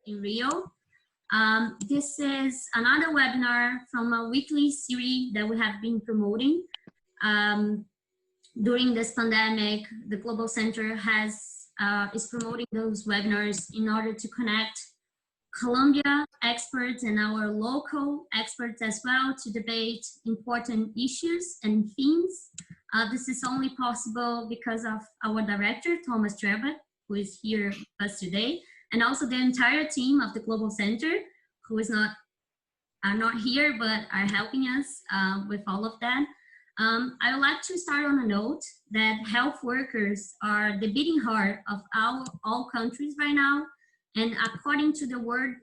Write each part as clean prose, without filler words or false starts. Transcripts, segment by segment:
in Rio. This is another webinar from a weekly series that we have been promoting. During this pandemic, the Global Center is promoting those webinars in order to connect Colombia experts and our local experts as well to debate important issues and themes. This is only possible because of our director, Thomas Trebet, who is here with us today, and also the entire team of the Global Center, who are not here, but are helping us with all of that. I would like to start on a note that health workers are the beating heart of all countries right now. And according to the World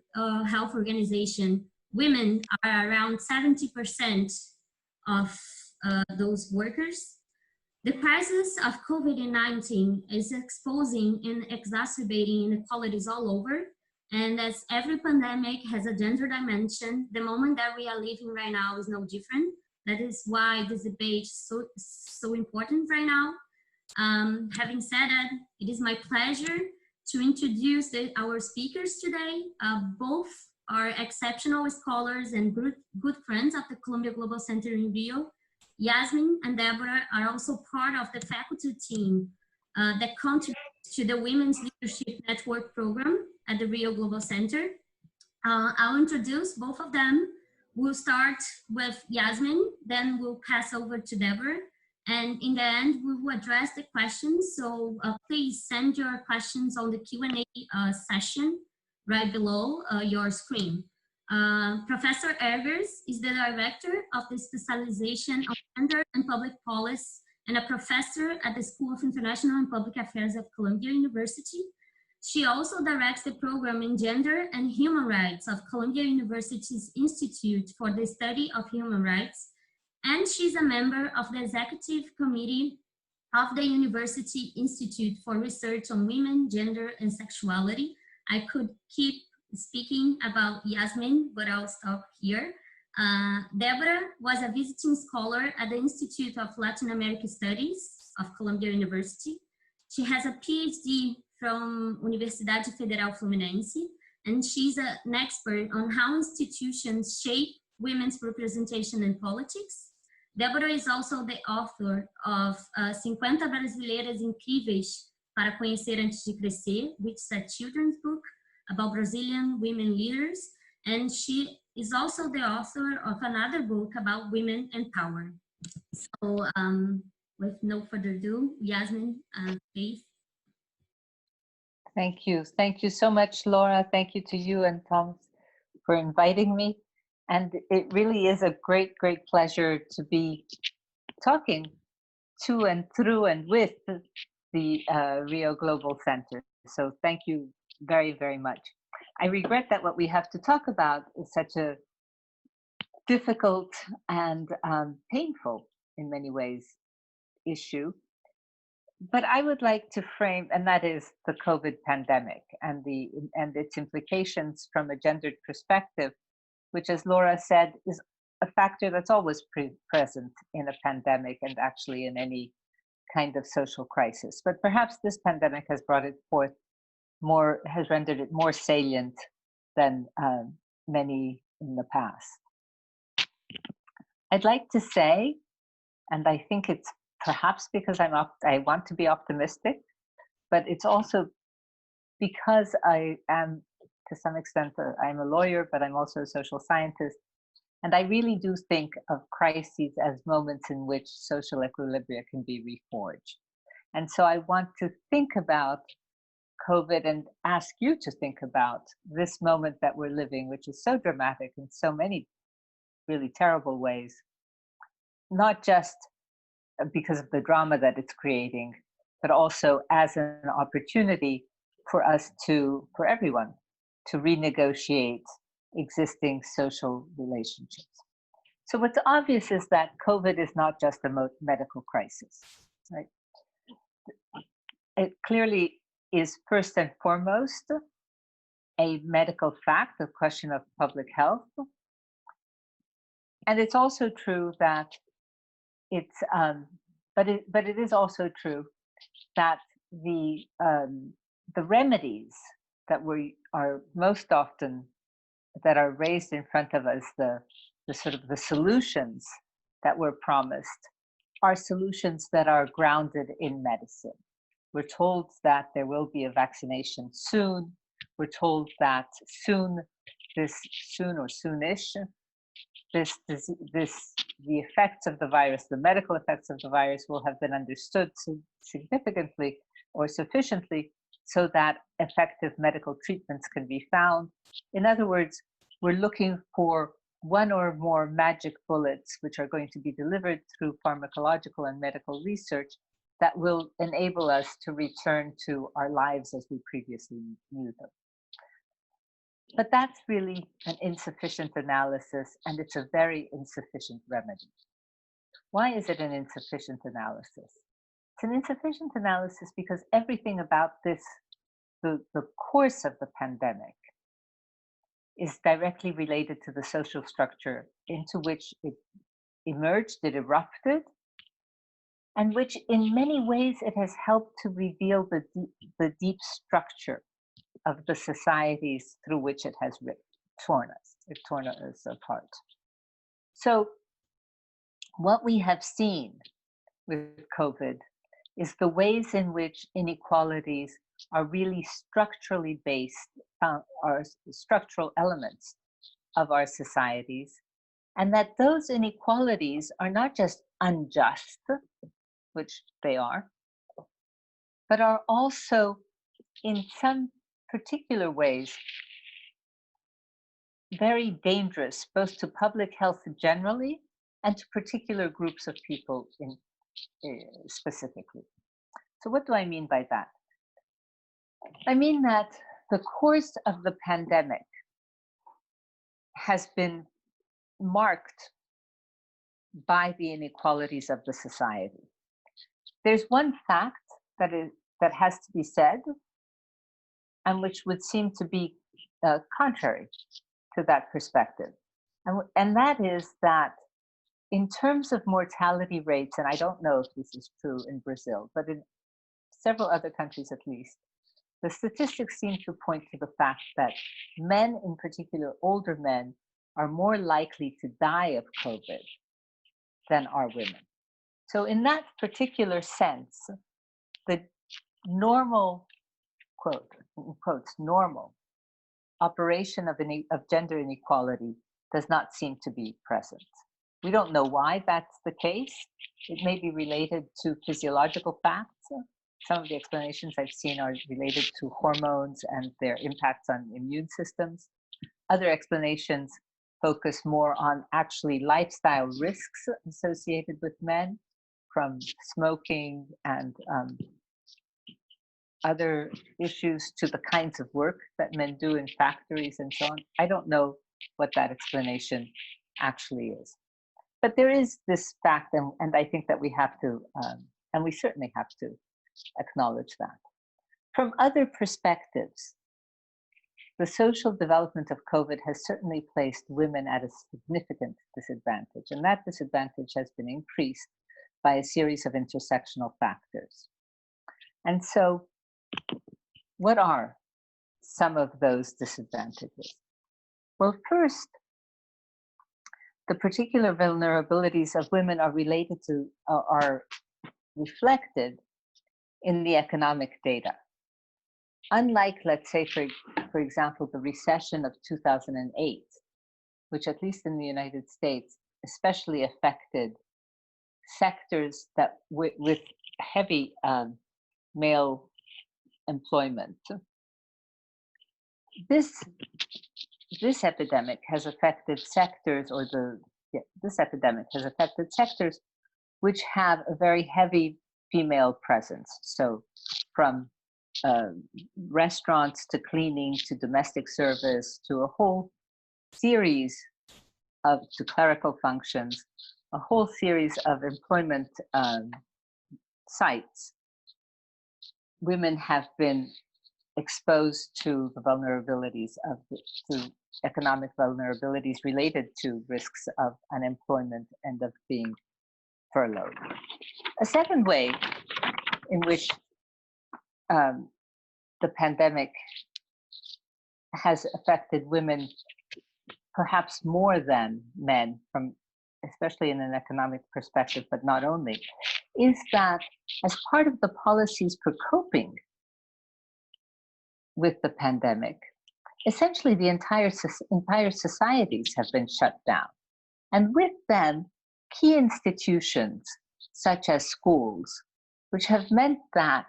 Health Organization, women are around 70% of those workers. The crisis of COVID-19 is exposing and exacerbating inequalities all over. And as every pandemic has a gender dimension, the moment that we are living right now is no different. That is why this debate is so important right now. Having said that, it is my pleasure to introduce our speakers today. Both are exceptional scholars and good friends of the Columbia Global Center in Rio. Yasmin and Deborah are also part of the faculty team that contributes to the Women's Leadership Network program at the Rio Global Center. I'll introduce both of them. We'll start with Yasmin, then we'll pass over to Deborah. And in the end, we will address the questions. So please send your questions on the Q&A session right below your screen. Professor Eggers is the director of the specialization of gender and public policy and a professor at the School of International and Public Affairs of Columbia University. She also directs the program in Gender and Human Rights of Columbia University's Institute for the Study of Human Rights. And she's a member of the Executive Committee of the University Institute for Research on Women, Gender, and Sexuality. I could keep speaking about Yasmin, but I'll stop here. Deborah was a visiting scholar at the Institute of Latin American Studies of Columbia University. She has a PhD from Universidade Federal Fluminense, and she's an expert on how institutions shape women's representation in politics. Deborah is also the author of 50 Brasileiras Incríveis para Conhecer Antes de Crescer, which is a children's book about Brazilian women leaders. And she is also the author of another book about women and power. So with no further ado, Yasmin, please. Thank you. Thank you so much, Laura. Thank you to you and Tom for inviting me. And it really is a great, great pleasure to be talking to and through and with the Rio Global Center. So thank you very, very much. I regret that what we have to talk about is such a difficult and painful, in many ways, issue. But I would like to frame, and that is the COVID pandemic and its implications from a gendered perspective, which, as Laura said, is a factor that's always present in a pandemic and actually in any kind of social crisis. But perhaps this pandemic has brought it forth more, has rendered it more salient than many in the past. I'd like to say, and I think it's perhaps because I want to be optimistic, but it's also because I am, to some extent, I'm a lawyer, but I'm also a social scientist. And I really do think of crises as moments in which social equilibria can be reforged. And so I want to think about COVID and ask you to think about this moment that we're living, which is so dramatic in so many really terrible ways, not just because of the drama that it's creating, but also as an opportunity for us for everyone to renegotiate existing social relationships. So what's obvious is that COVID is not just a medical crisis, right? It clearly is first and foremost a medical fact, a question of public health. And it's also true that but it is also true that the remedies that we are most often, that are raised in front of us, the sort of the solutions that were promised, are solutions that are grounded in medicine. We're told that there will be a vaccination soon. We're told that soon or soonish, the effects of the virus, the medical effects of the virus, will have been understood significantly or sufficiently so that effective medical treatments can be found. In other words, we're looking for one or more magic bullets which are going to be delivered through pharmacological and medical research that will enable us to return to our lives as we previously knew them. But that's really an insufficient analysis, and it's a very insufficient remedy. Why is it an insufficient analysis? It's an insufficient analysis because everything about this, the course of the pandemic, is directly related to the social structure into which it emerged, it erupted, and which in many ways it has helped to reveal the deep structure of the societies through which it has torn us apart. So what we have seen with COVID is the ways in which inequalities are really structurally based, are structural elements of our societies, and that those inequalities are not just unjust, which they are, but are also in some particular ways very dangerous, both to public health generally and to particular groups of people specifically. So what do I mean by that? I mean that the course of the pandemic has been marked by the inequalities of the society. There's one fact that has to be said, and which would seem to be contrary to that perspective. And that is that in terms of mortality rates, and I don't know if this is true in Brazil, but in several other countries at least, the statistics seem to point to the fact that men, in particular older men, are more likely to die of COVID than are women. So in that particular sense, the normal, quote, quotes, normal operation of gender inequality does not seem to be present. We don't know why that's the case. It may be related to physiological facts. Some of the explanations I've seen are related to hormones and their impacts on immune systems. Other explanations focus more on actually lifestyle risks associated with men, from smoking and other issues to the kinds of work that men do in factories and so on. I don't know what that explanation actually is. But there is this fact, and I think that we have to, and we certainly have to acknowledge that. From other perspectives, the social development of COVID has certainly placed women at a significant disadvantage, and that disadvantage has been increased by a series of intersectional factors. And so, what are some of those disadvantages? Well, first, the particular vulnerabilities of women are related to, are reflected in the economic data. Unlike, let's say, for example, the recession of 2008, which at least in the United States, especially affected sectors that with heavy male employment. This epidemic has affected sectors, this epidemic has affected sectors which have a very heavy female presence. So from restaurants to cleaning to domestic service to a whole series to clerical functions, a whole series of employment sites. Women have been exposed to the vulnerabilities to economic vulnerabilities related to risks of unemployment and of being furloughed. A second way in which the pandemic has affected women perhaps more than men, from especially in an economic perspective, but not only, is that as part of the policies for coping with the pandemic, essentially the entire societies have been shut down. And with them, key institutions such as schools, which have meant that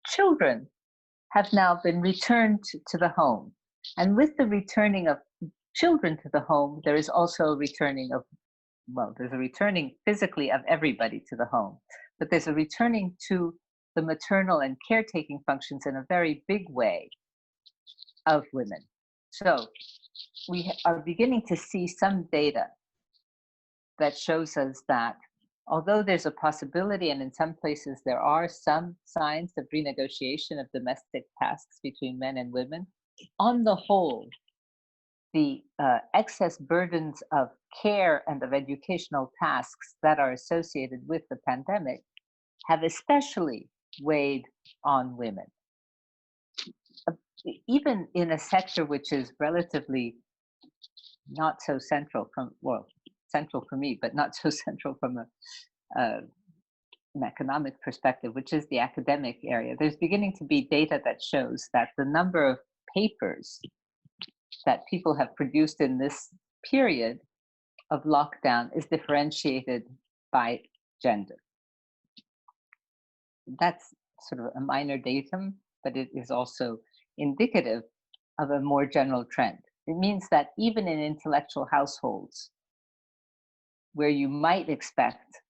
children have now been returned to the home. And with the returning of children to the home, there is also a returning of, well, there's a returning physically of everybody to the home, but there's a returning to the maternal and caretaking functions in a very big way of women. So we are beginning to see some data that shows us that although there's a possibility, and in some places there are some signs of renegotiation of domestic tasks between men and women, on the whole, the excess burdens of care and of educational tasks that are associated with the pandemic have especially weighed on women. Even in a sector which is relatively not so central from, well, central for me, but not so central from an economic perspective, which is the academic area, there's beginning to be data that shows that the number of papers that people have produced in this period of lockdown is differentiated by gender. That's sort of a minor datum, but it is also indicative of a more general trend. It means that even in intellectual households, where you might expect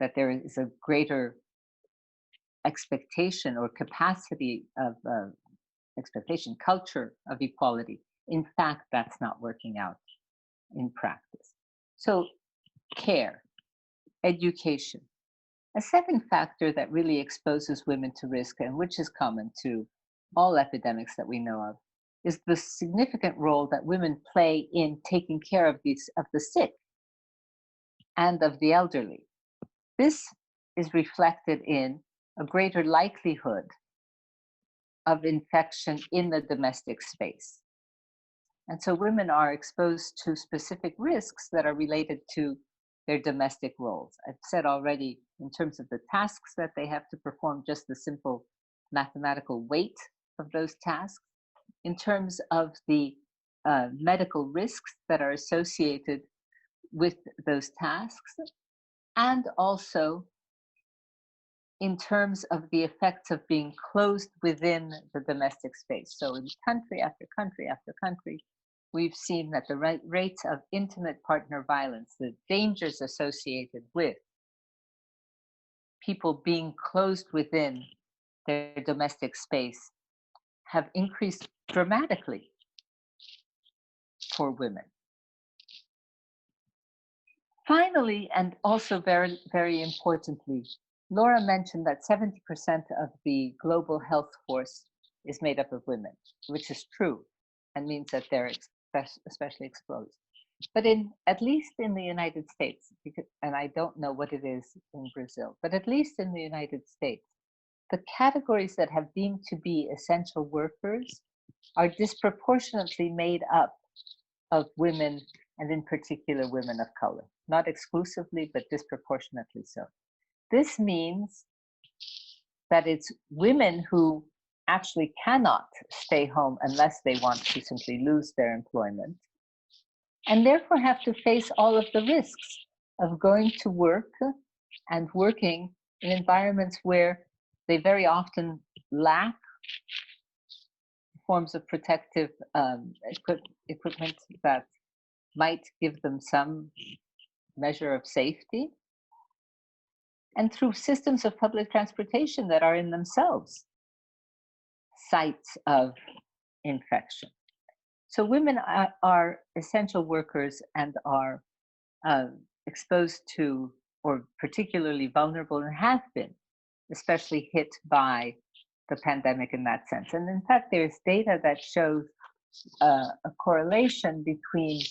that there is a greater expectation or capacity of expectation, culture of equality, in fact, that's not working out in practice. So care, education. A second factor that really exposes women to risk, and which is common to all epidemics that we know of, is the significant role that women play in taking care of the sick and of the elderly. This is reflected in a greater likelihood of infection in the domestic space. And so women are exposed to specific risks that are related to their domestic roles. I've said already, in terms of the tasks that they have to perform, just the simple mathematical weight of those tasks, in terms of the medical risks that are associated with those tasks, and also in terms of the effects of being closed within the domestic space. So in country after country after country, we've seen that the rates of intimate partner violence, the dangers associated with people being closed within their domestic space, have increased dramatically for women. Finally, and also very, very importantly, Laura mentioned that 70% of the global health force is made up of women, which is true and means that they're especially exposed. But at least in the United States, and I don't know what it is in Brazil, but at least in the United States, the categories that have deemed to be essential workers are disproportionately made up of women, and in particular women of color. Not exclusively, but disproportionately so. This means that it's women who actually cannot stay home unless they want to simply lose their employment, and therefore have to face all of the risks of going to work and working in environments where they very often lack forms of protective equipment that might give them some measure of safety, and through systems of public transportation that are in themselves sites of infection. So women are essential workers and are exposed to, or particularly vulnerable, and have been especially hit by the pandemic in that sense. And in fact, there's data that shows a correlation between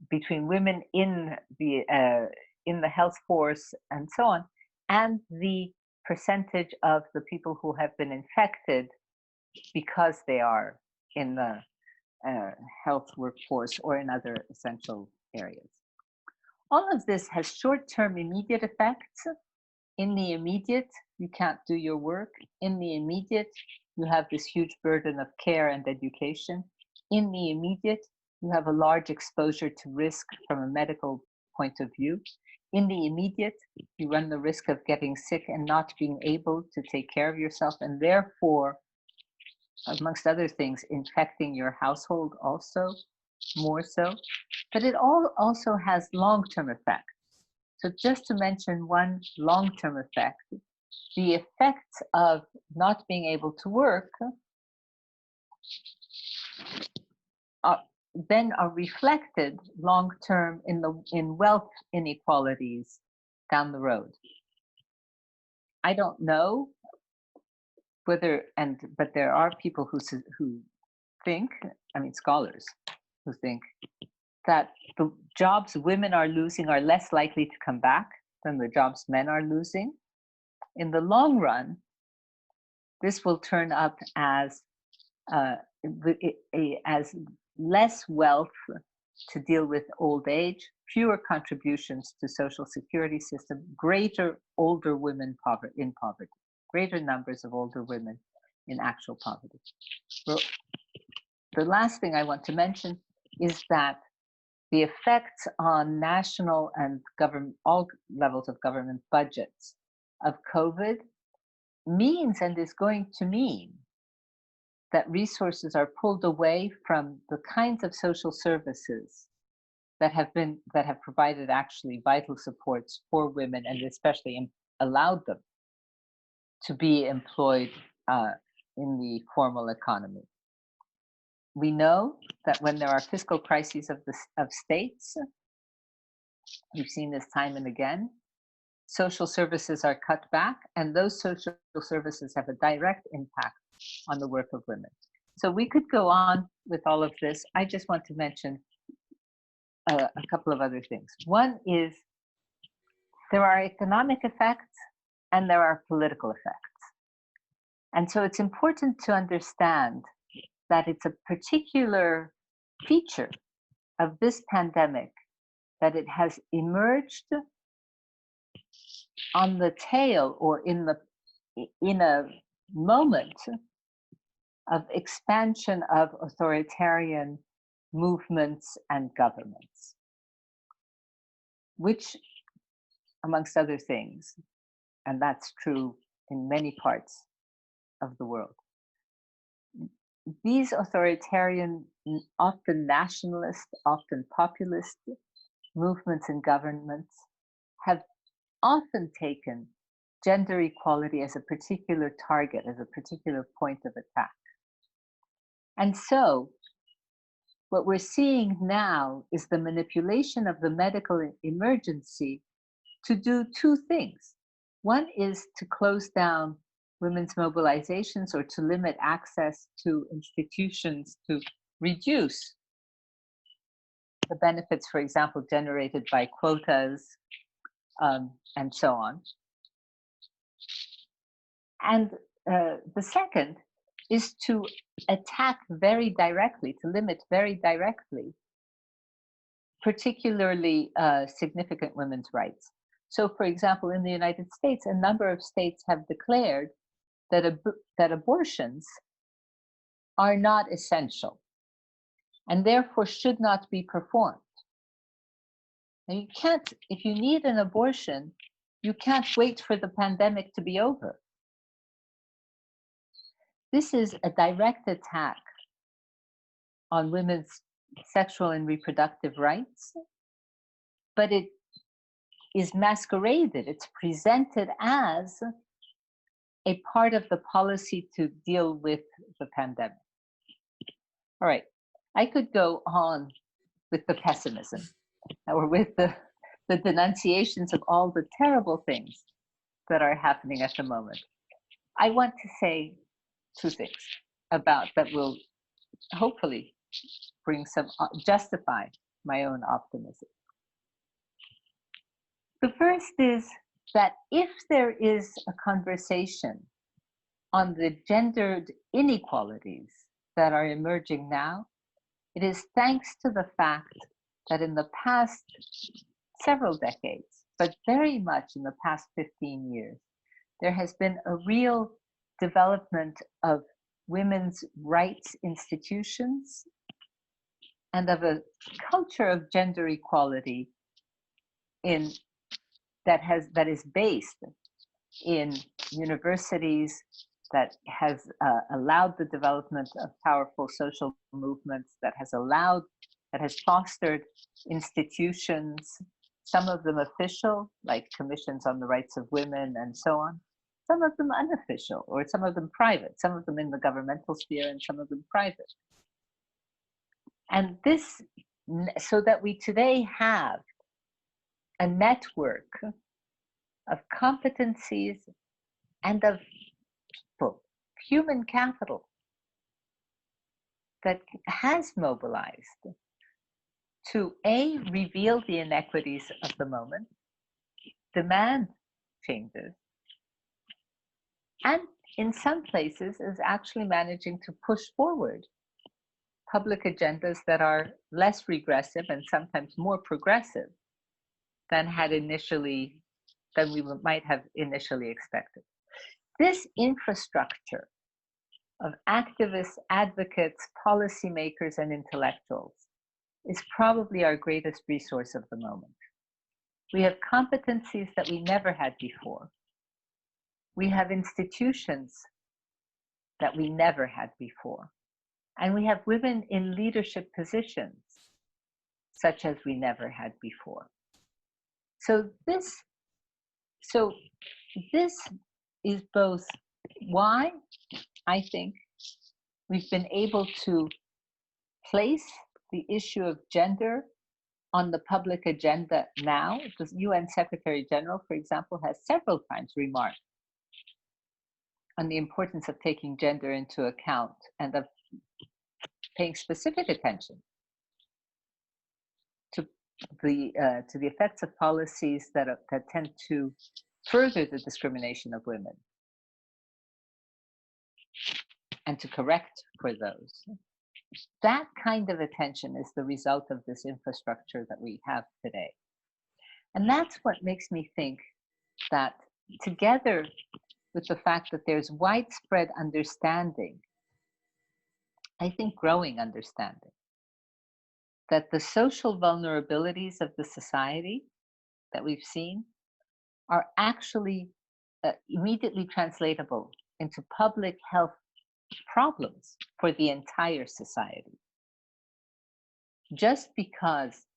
between women in the health force and so on, and the percentage of the people who have been infected because they are in the health workforce or in other essential areas. All of this has short-term immediate effects. In the immediate, you can't do your work. In the immediate, you have this huge burden of care and education. In the immediate, you have a large exposure to risk from a medical point of view. In the immediate, you run the risk of getting sick and not being able to take care of yourself, and therefore, amongst other things, infecting your household also, more so. But it also has long-term effects. So just to mention one long-term effect, the effects of not being able to work then are reflected long-term in wealth inequalities down the road. I don't know whether, but there are people who think, I mean scholars, who think that the jobs women are losing are less likely to come back than the jobs men are losing. In the long run, this will turn up as less wealth to deal with old age, fewer contributions to social security system, greater older women in poverty, greater numbers of older women in actual poverty. Well, the last thing I want to mention is that the effects on national and all levels of government budgets of COVID means and is going to mean that resources are pulled away from the kinds of social services that have provided actually vital supports for women and especially allowed them to be employed in the formal economy. We know that when there are fiscal crises of states, we've seen this time and again, social services are cut back, and those social services have a direct impact on the work of women. So we could go on with all of this. I just want to mention a couple of other things. One is there are economic effects and there are political effects. And so it's important to understand that it's a particular feature of this pandemic that it has emerged on the tail or in a moment of expansion of authoritarian movements and governments, which, amongst other things, and that's true in many parts of the world, these authoritarian, often nationalist, often populist movements and governments have often taken gender equality as a particular target, as a particular point of attack. And so what we're seeing now is the manipulation of the medical emergency to do two things. One is to close down women's mobilizations or to limit access to institutions, to reduce the benefits, for example, generated by quotas and so on. And the second is to attack very directly, to limit very directly, particularly significant women's rights. So, for example, in the United States, a number of states have declared that abortions are not essential and therefore should not be performed. Now, you can't, if you need an abortion, you can't wait for the pandemic to be over. This is a direct attack on women's sexual and reproductive rights, but it is masqueraded, it's presented as a part of the policy to deal with the pandemic. All right, I could go on with the pessimism or with the denunciations of all the terrible things that are happening at the moment. I want to say two things about that will hopefully bring some, justify my own optimism. The first is that if there is a conversation on the gendered inequalities that are emerging now, it is thanks to the fact that in the past several decades, but very much in the past 15 years, there has been a real development of women's rights institutions and of a culture of gender equality that is based in universities, that has allowed the development of powerful social movements, that has fostered institutions, some of them official, like commissions on the rights of women and so on, some of them unofficial, or some of them private, some of them in the governmental sphere and some of them private. And this, so that we today have a network of competencies and of people, human capital, that has mobilized to reveal the inequities of the moment, demand changes, and in some places is actually managing to push forward public agendas that are less regressive and sometimes more progressive than we might have initially expected. This infrastructure of activists, advocates, policymakers, and intellectuals is probably our greatest resource of the moment. We have competencies that we never had before. We have institutions that we never had before. And we have women in leadership positions such as we never had before. So this is both why I think we've been able to place the issue of gender on the public agenda now. The UN Secretary General, for example, has several times remarked on the importance of taking gender into account and of paying specific attention to the effects of policies that tend to further the discrimination of women and to correct for those. That kind of attention is the result of this infrastructure that we have today. And that's what makes me think that, together with the fact that there's widespread understanding, I think growing understanding, that the social vulnerabilities of the society that we've seen are actually immediately translatable into public health problems for the entire society. Just because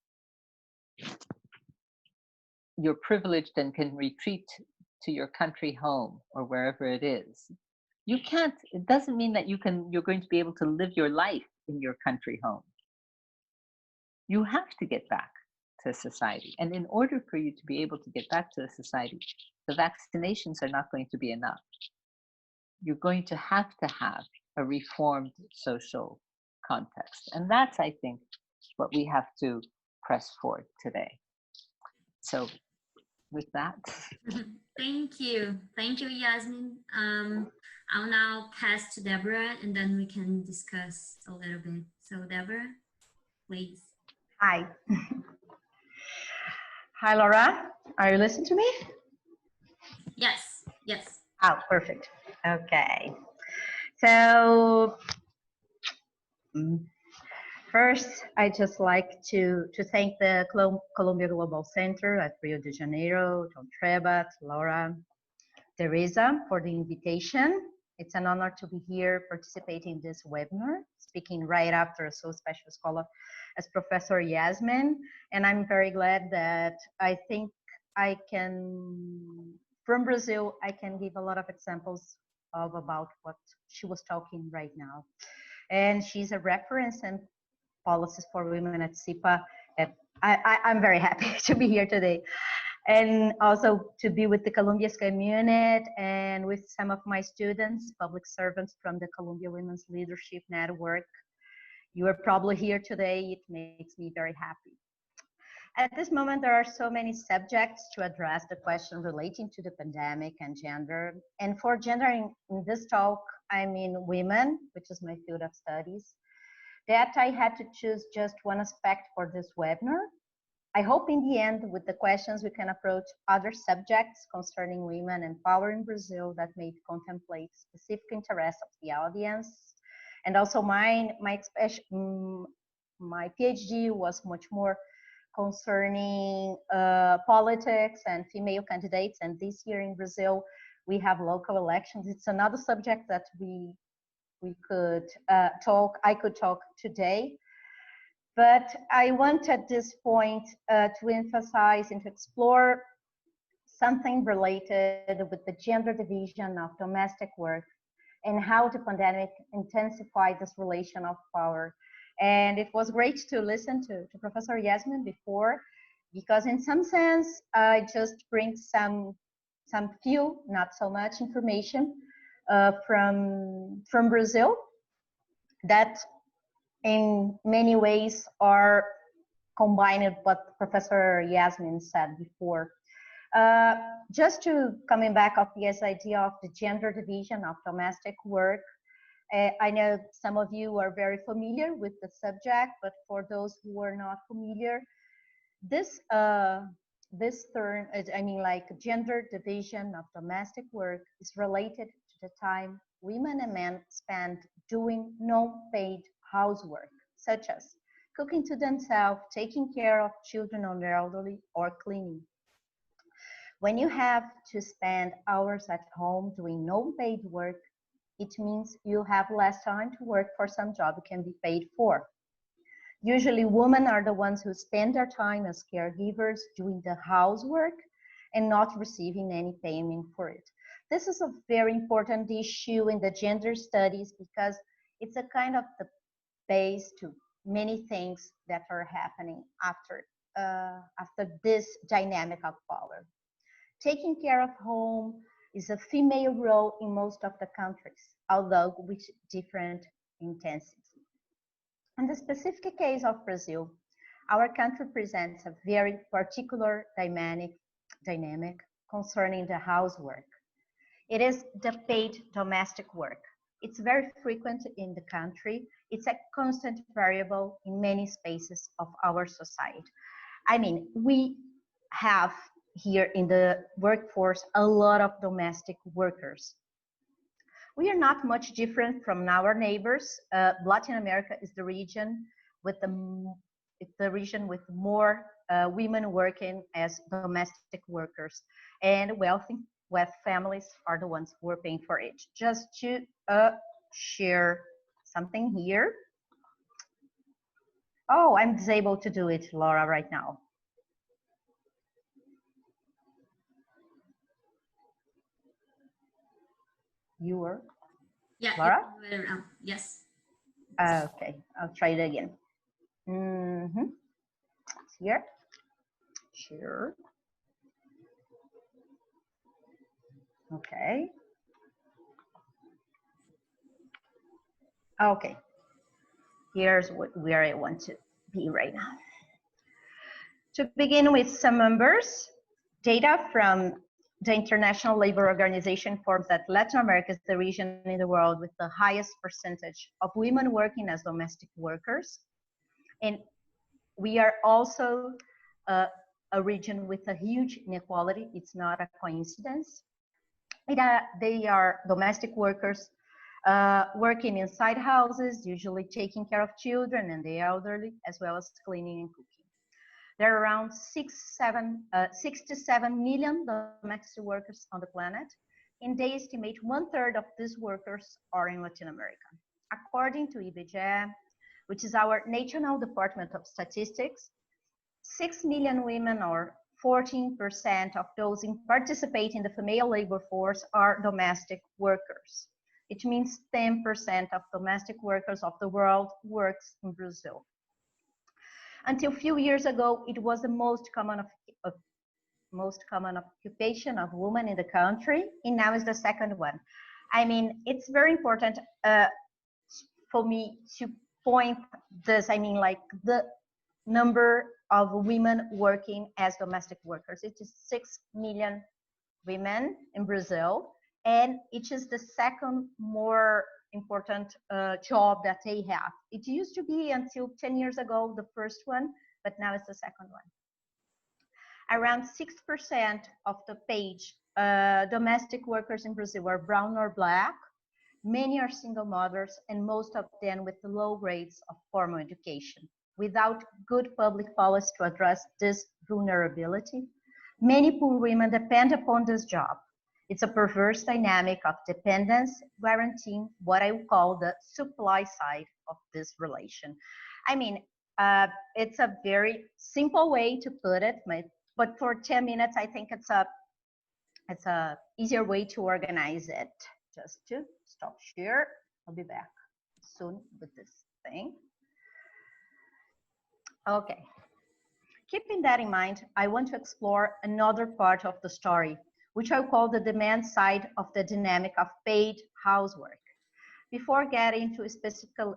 you're privileged and can retreat to your country home or wherever it is, it doesn't mean that you're going to be able to live your life in your country home. You have to get back to society. And in order for you to be able to get back to the society, the vaccinations are not going to be enough. You're going to have a reformed social context. And that's, I think, what we have to press for today. So with that. Thank you. Thank you, Yasmin. I'll now pass to Deborah and then we can discuss a little bit. So Deborah, please. Hi. Hi, Laura. Are you listening to me? Yes, yes. Oh, perfect. Okay. So first, I just like to thank the Columbia Global Center at Rio de Janeiro, John Trebat, Laura, Teresa for the invitation. It's an honor to be here participating in this webinar, speaking right after a so special scholar as Professor Yasmin. And I'm very glad that I think I can, from Brazil, I can give a lot of examples about what she was talking right now. And she's a reference and policies for women at CIPA. And I'm very happy to be here today. And also to be with the Columbia SCI unit and with some of my students, public servants from the Columbia Women's Leadership Network. You are probably here today. It makes me very happy. At this moment, there are so many subjects to address the question relating to the pandemic and gender. And for gender in this talk, I mean women, which is my field of studies, that I had to choose just one aspect for this webinar. I hope in the end, with the questions, we can approach other subjects concerning women and power in Brazil that may contemplate specific interests of the audience. And also my PhD was much more concerning politics and female candidates. And this year in Brazil, we have local elections. It's another subject that I could talk today. But I want at this point to emphasize and to explore something related with the gender division of domestic work and how the pandemic intensified this relation of power. And it was great to listen to Professor Yasmin before, because in some sense, I just bring some few, not so much information from Brazil that in many ways are combined with what Professor Yasmin said before. Just to coming back of this idea of the gender division of domestic work, I know some of you are very familiar with the subject, but for those who are not familiar, this term, I mean, like gender division of domestic work is related to the time women and men spend doing non-paid housework, such as cooking to themselves, taking care of children or the elderly, or cleaning. When you have to spend hours at home doing non-paid work, it means you have less time to work for some job you can be paid for. Usually women are the ones who spend their time as caregivers doing the housework and not receiving any payment for it. This is a very important issue in the gender studies because it's a kind of the base to many things that are happening after this dynamic of power. Taking care of home is a female role in most of the countries, although with different intensity. In the specific case of Brazil, our country presents a very particular dynamic concerning the housework. It is the paid domestic work. It's very frequent in the country. It's a constant variable in many spaces of our society. I mean, we have here in the workforce a lot of domestic workers. We are not much different from our neighbors. Latin America is the region with more women working as domestic workers, and wealthy families are the ones who are paying for it. Just to share something here. Oh, I'm disabled to do it, Laura, right now. You were? Yeah, Laura? Yes. Okay, I'll try it again. Here. Sure. Okay. Okay. Here's where I want to be right now. To begin with some numbers, data from the International Labor Organization informs that Latin America is the region in the world with the highest percentage of women working as domestic workers. And we are also a region with a huge inequality. It's not a coincidence. They are domestic workers working inside houses, usually taking care of children and the elderly, as well as cleaning and cooking. There are around 67 million domestic workers on the planet, and they estimate 1/3 of these workers are in Latin America. According to IBGE, which is our National Department of Statistics, 6 million women, or 14% of those who participate in the female labor force, are domestic workers. It means 10% of domestic workers of the world works in Brazil. Until a few years ago, it was the most common occupation of women in the country, and now is the second one. I mean, it's very important for me to point this, I mean, like the number of women working as domestic workers. It is 6 million women in Brazil, and it is the second more important job that they have. It used to be until 10 years ago the first one, but now it's the second one. Around 6% of the page domestic workers in Brazil are brown or black. Many are single mothers, and most of them with low rates of formal education. Without good public policy to address this vulnerability, many poor women depend upon this job. It's a perverse dynamic of dependence, guaranteeing what I would call the supply side of this relation. I mean, it's a very simple way to put it, but for 10 minutes, I think it's a easier way to organize it. Just to stop share, I'll be back soon with this thing. Okay. Keeping that in mind, I want to explore another part of the story, which I call the demand side of the dynamic of paid housework. Before getting to specifically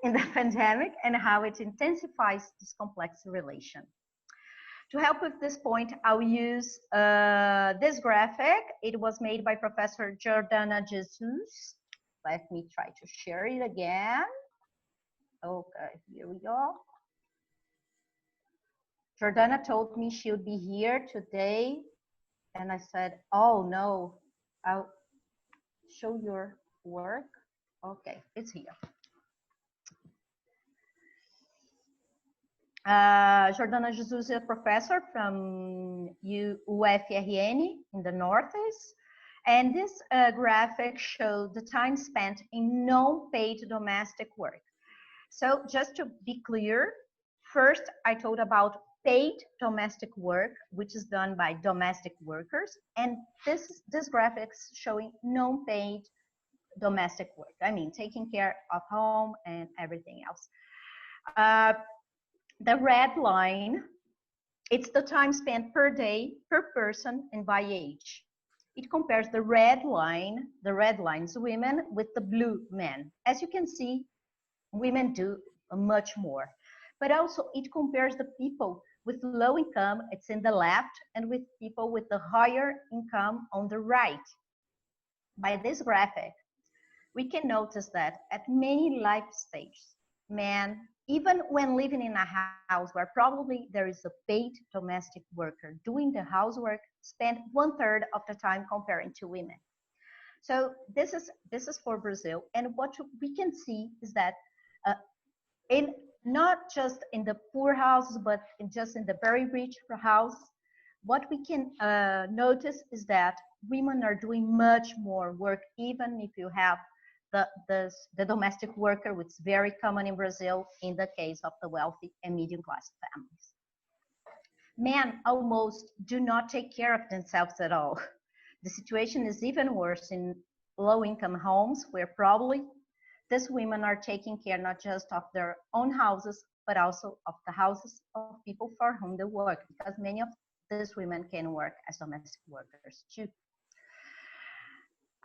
in the pandemic and how it intensifies this complex relation. To help with this point, I'll use this graphic. It was made by Professor Jordana Jesus. Let me try to share it again. Okay, here we go. Jordana told me she would be here today, and I said, oh no, I'll show your work. Okay, it's here. Jordana Jesus is a professor from UFRN in the Northeast. And this graphic shows the time spent in non-paid domestic work. So just to be clear, first I told about paid domestic work, which is done by domestic workers. And this graphic is showing non-paid domestic work. I mean, taking care of home and everything else. The red line, it's the time spent per day, per person, and by age. It compares the red line's women with the blue men. As you can see, women do much more. But also it compares the people with low income, it's in the left, and with people with the higher income on the right. By this graphic, we can notice that at many life stages, men, even when living in a house where probably there is a paid domestic worker doing the housework, spend 1/3 of the time comparing to women. So this is for Brazil, and what we can see is that in not just in the poor houses, but just in the very rich house, what we can notice is that women are doing much more work, even if you have the domestic worker, which is very common in Brazil in the case of the wealthy and medium class families. Men almost do not take care of themselves at all. The situation is even worse in low income homes where probably these women are taking care not just of their own houses, but also of the houses of people for whom they work, because many of these women can work as domestic workers too.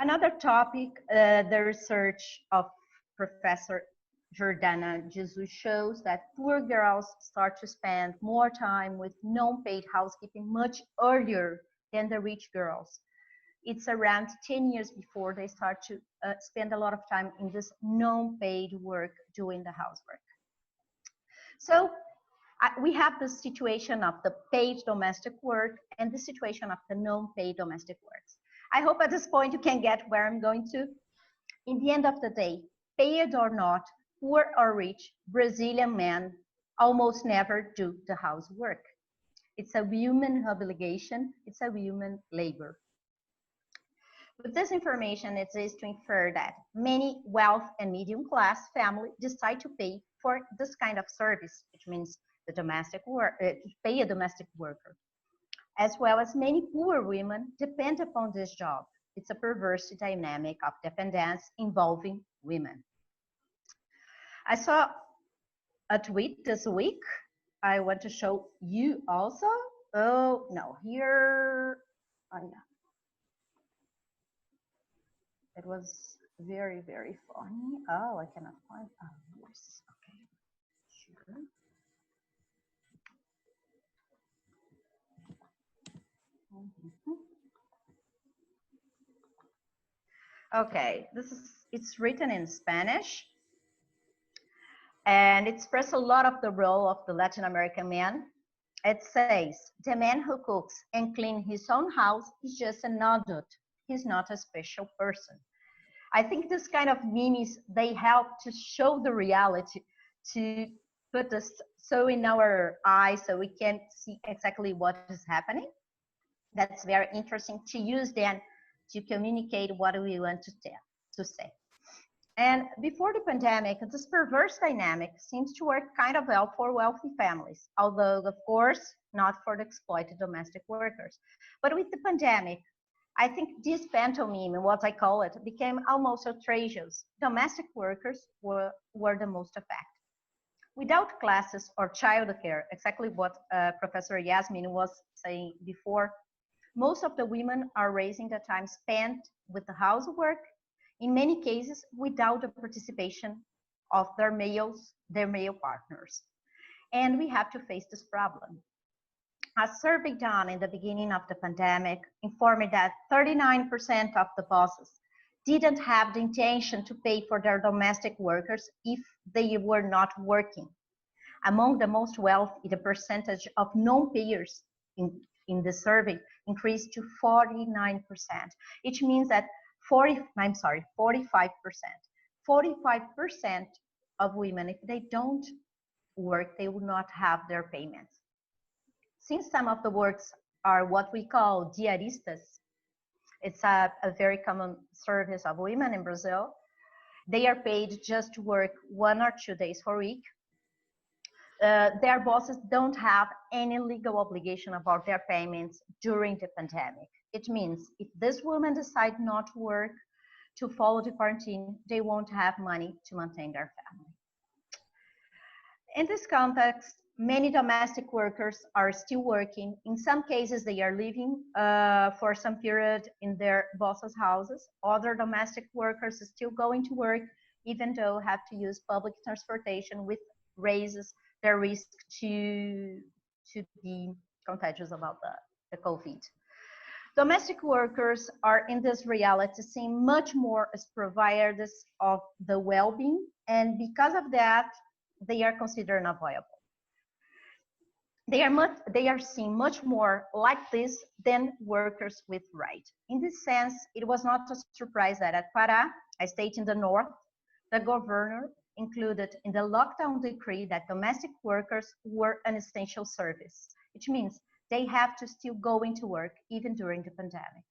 Another topic, the research of Professor Jordana Jesus shows that poor girls start to spend more time with non-paid housekeeping much earlier than the rich girls. It's around 10 years before they start to spend a lot of time in this non-paid work doing the housework. So we have the situation of the paid domestic work and the situation of the non-paid domestic works. I hope at this point you can get where I'm going to. In the end of the day, paid or not, poor or rich, Brazilian men almost never do the housework. It's a human obligation, it's a human labor. With this information, it is to infer that many wealth and medium class families decide to pay for this kind of service, which means the domestic work, pay a domestic worker. As well as many poor women depend upon this job. It's a perverse dynamic of dependence involving women. I saw a tweet this week. I want to show you also. Oh, no, here, oh, yeah. It was very, very funny. Oh, I cannot find, oh, yes, okay, sure. Okay, it's written in Spanish, and it expresses a lot of the role of the Latin American man. It says, the man who cooks and cleans his own house is just an adult. He's not a special person. I think this kind of memes, they help to show the reality, to put this so in our eyes so we can see exactly what is happening. That's very interesting to use then to communicate what we want to say. And before the pandemic, this perverse dynamic seems to work kind of well for wealthy families, although, of course, not for the exploited domestic workers. But with the pandemic, I think this pantomime, what I call it, became almost outrageous. Domestic workers were the most affected. Without classes or childcare, exactly what Professor Yasmin was saying before, most of the women are raising the time spent with the housework, in many cases without the participation of their male partners. And we have to face this problem. A survey done in the beginning of the pandemic informed that 39% of the bosses didn't have the intention to pay for their domestic workers if they were not working. Among the most wealthy, the percentage of non-payers in the survey increased to 49%, which means that 45%. 45% of women, if they don't work, they will not have their payments. Since some of the works are what we call diaristas, it's a very common service of women in Brazil. They are paid just to work 1 or 2 days per week. Their bosses don't have any legal obligation about their payments during the pandemic. It means if this woman decide not to work, to follow the quarantine, they won't have money to maintain their family. In this context, many domestic workers are still working. In some cases, they are living for some period in their bosses' houses. Other domestic workers are still going to work, even though have to use public transportation, which raises their risk to be contagious about the COVID. Domestic workers are in this reality seen much more as providers of the well-being, and because of that, they are considered unavoidable. They are seen much more like this than workers with rights. In this sense, it was not a surprise that at Pará, a state in the north, the governor included in the lockdown decree that domestic workers were an essential service, which means they have to still go into work even during the pandemic.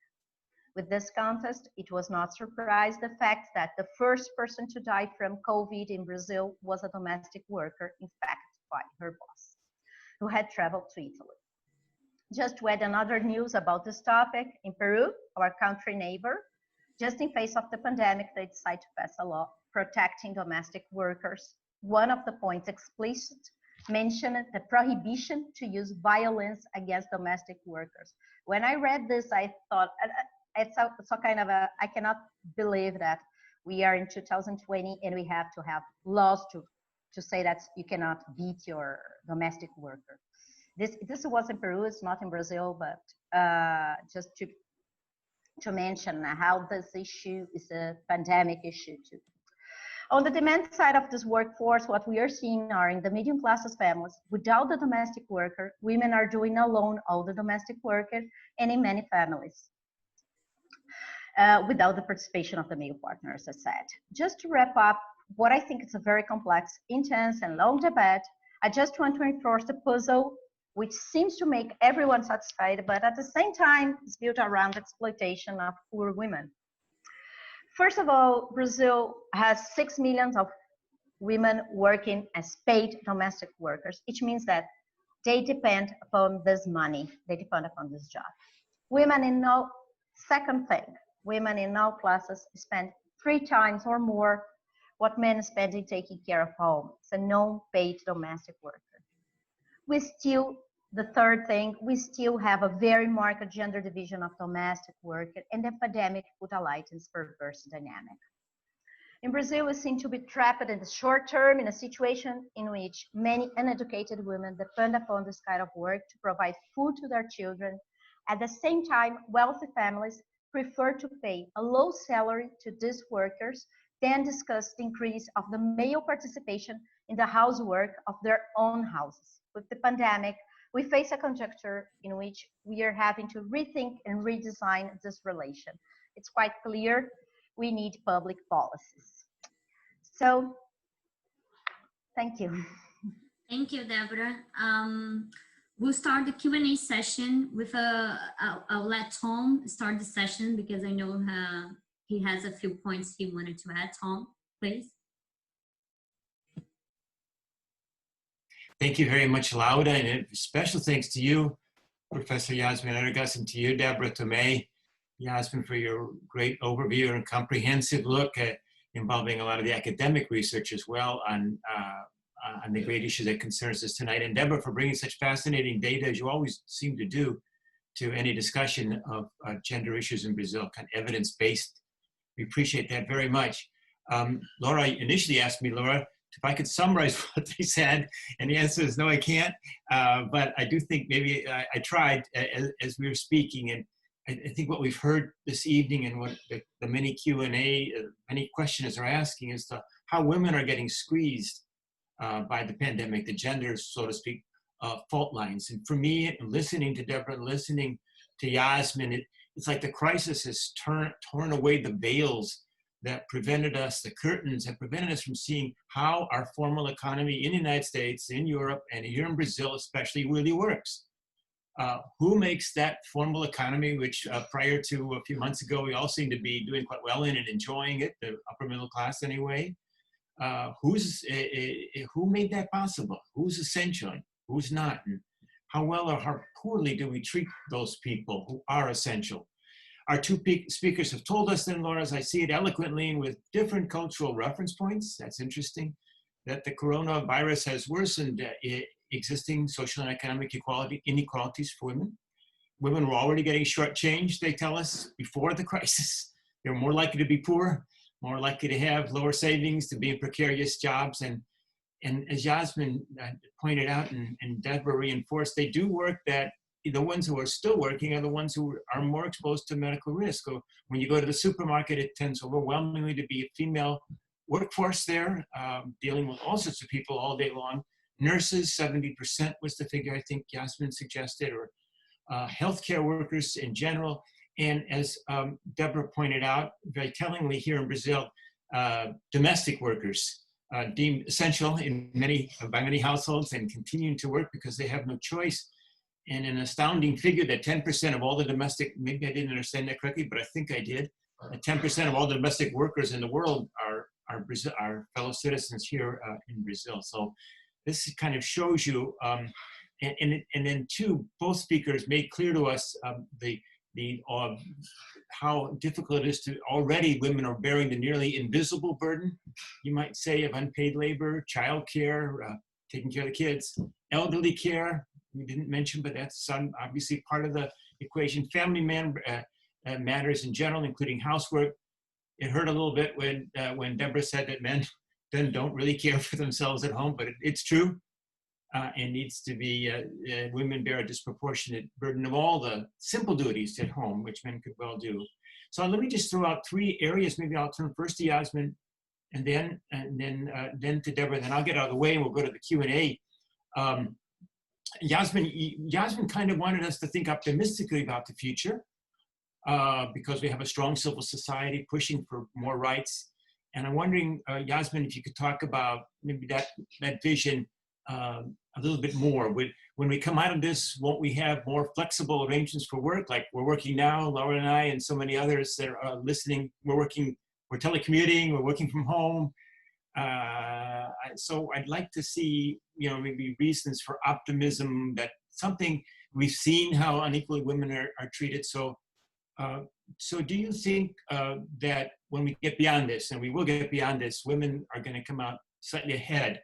With this context, it was not surprise the fact that the first person to die from COVID in Brazil was a domestic worker infected by her boss, who had traveled to Italy. Just to add another news about this topic, in Peru, our country neighbor, just in face of the pandemic, they decided to pass a law protecting domestic workers. One of the points explicit mentioned the prohibition to use violence against domestic workers. When I read this, I thought, it's so kind of I cannot believe that we are in 2020 and we have to have laws to say that you cannot beat your domestic worker. This was in Peru, it's not in Brazil, but just to mention how this issue is a pandemic issue too. On the demand side of this workforce, what we are seeing are in the medium classes families, without the domestic worker, women are doing alone all the domestic work, and in many families, without the participation of the male partner, as I said. Just to wrap up, what I think is a very complex, intense, and long debate, I just want to reinforce the puzzle, which seems to make everyone satisfied, but at the same time, is built around exploitation of poor women. First of all, Brazil has 6 million of women working as paid domestic workers, which means that they depend upon this money, they depend upon this job. Women in all, second thing, women in all classes spend 3 times or more what men spend in taking care of home. It's a non-paid domestic worker. The third thing, we still have a very marked gender division of domestic work, and the pandemic put a light in this perverse dynamic. In Brazil, we seem to be trapped in the short term in a situation in which many uneducated women depend upon this kind of work to provide food to their children At the same time, wealthy families prefer to pay a low salary to these workers than discuss the increase of the male participation in the housework of their own houses. With the pandemic, we face a conjuncture in which we are having to rethink and redesign this relation. It's quite clear we need public policies. So, thank you. Thank you, Deborah. We'll start the Q&A session with I'll let Tom start the session because I know he has a few points he wanted to add. Tom, please. Thank you very much, Laura, and a special thanks to you, Professor Yasmin Ergas, and to you, Deborah Tomei. Yasmin, for your great overview and comprehensive look at involving a lot of the academic research as well on the great issue that concerns us tonight. And Deborah, for bringing such fascinating data, as you always seem to do, to any discussion of gender issues in Brazil, kind of evidence-based. We appreciate that very much. Laura initially asked me, Laura, if I could summarize what they said, and the answer is no, I can't. But I do think maybe I tried as we were speaking, and I think what we've heard this evening and what the many Q&A, many questioners are asking is how women are getting squeezed by the pandemic, the gender, so to speak, fault lines. And for me, listening to Deborah and listening to Yasmin, it's like the crisis has torn away the veils that prevented us, the curtains that prevented us from seeing how our formal economy in the United States, in Europe, and here in Brazil especially really works. Who makes that formal economy, which prior to a few months ago, we all seem to be doing quite well in and enjoying it, the upper middle class anyway. Who made that possible? Who's essential? Who's not? And how well or how poorly do we treat those people who are essential? Our two speakers have told us then, Laura, as I see it eloquently and with different cultural reference points, that's interesting, that the coronavirus has worsened existing social and economic inequalities for women. Women were already getting shortchanged, they tell us, before the crisis. They're more likely to be poor, more likely to have lower savings, to be in precarious jobs. And as Yasmin pointed out and Deborah reinforced, they do work that the ones who are still working are the ones who are more exposed to medical risk. Or when you go to the supermarket, it tends overwhelmingly to be a female workforce there, dealing with all sorts of people all day long. Nurses, 70% was the figure I think Yasmin suggested, or healthcare workers in general. And as Deborah pointed out, very tellingly here in Brazil, domestic workers deemed essential by many households and continuing to work because they have no choice. And an astounding figure that 10% of all the domestic, maybe I didn't understand that correctly, but I think I did, 10% of all the domestic workers in the world are fellow citizens here in Brazil. So this kind of shows you, and then two, both speakers made clear to us how difficult it is to already women are bearing the nearly invisible burden, you might say, of unpaid labor, childcare, taking care of the kids, elderly care, we didn't mention, but that's obviously part of the equation. Family matters in general, including housework. It hurt a little bit when Deborah said that men then don't really care for themselves at home, but it's true. And needs to be, women bear a disproportionate burden of all the simple duties at home, which men could well do. So let me just throw out three areas. Maybe I'll turn first to Yasmin, and then to Deborah, and then I'll get out of the way and we'll go to the Q&A. Yasmin kind of wanted us to think optimistically about the future because we have a strong civil society pushing for more rights. And I'm wondering, Yasmin, if you could talk about maybe that vision a little bit more. When we come out of this, won't we have more flexible arrangements for work? Like we're working now, Laura and I and so many others that are listening, we're telecommuting, we're working from home. So I'd like to see, maybe reasons for optimism, that something we've seen how unequally women are treated. So do you think that when we get beyond this, and we will get beyond this, women are going to come out slightly ahead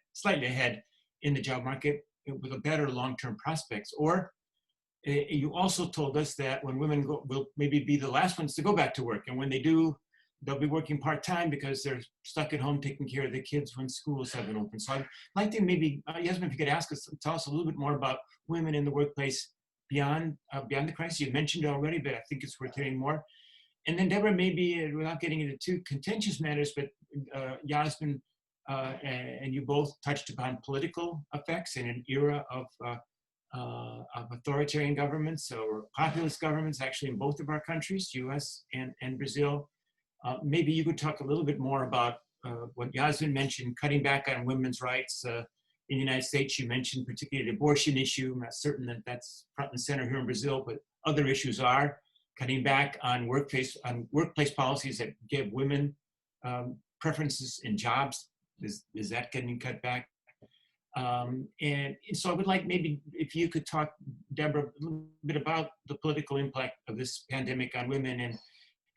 in the job market with a better long-term prospects? Or you also told us that when women will maybe be the last ones to go back to work, and when they do, they'll be working part-time because they're stuck at home taking care of the kids when schools haven't opened. So I'd like to maybe, Yasmin, if you could tell us a little bit more about women in the workplace beyond the crisis. You mentioned it already, but I think it's worth hearing more. And then Deborah, maybe without getting into too contentious matters, but Yasmin and you both touched upon political effects in an era of authoritarian governments or populist governments, actually in both of our countries, U.S. and Brazil. Maybe you could talk a little bit more about what Yasmin mentioned, cutting back on women's rights. In the United States, you mentioned particularly the abortion issue. I'm not certain that that's front and center here in Brazil, but other issues are. Cutting back on workplace policies that give women preferences in jobs. Is that getting cut back? And so I would like maybe if you could talk, Deborah, a little bit about the political impact of this pandemic on women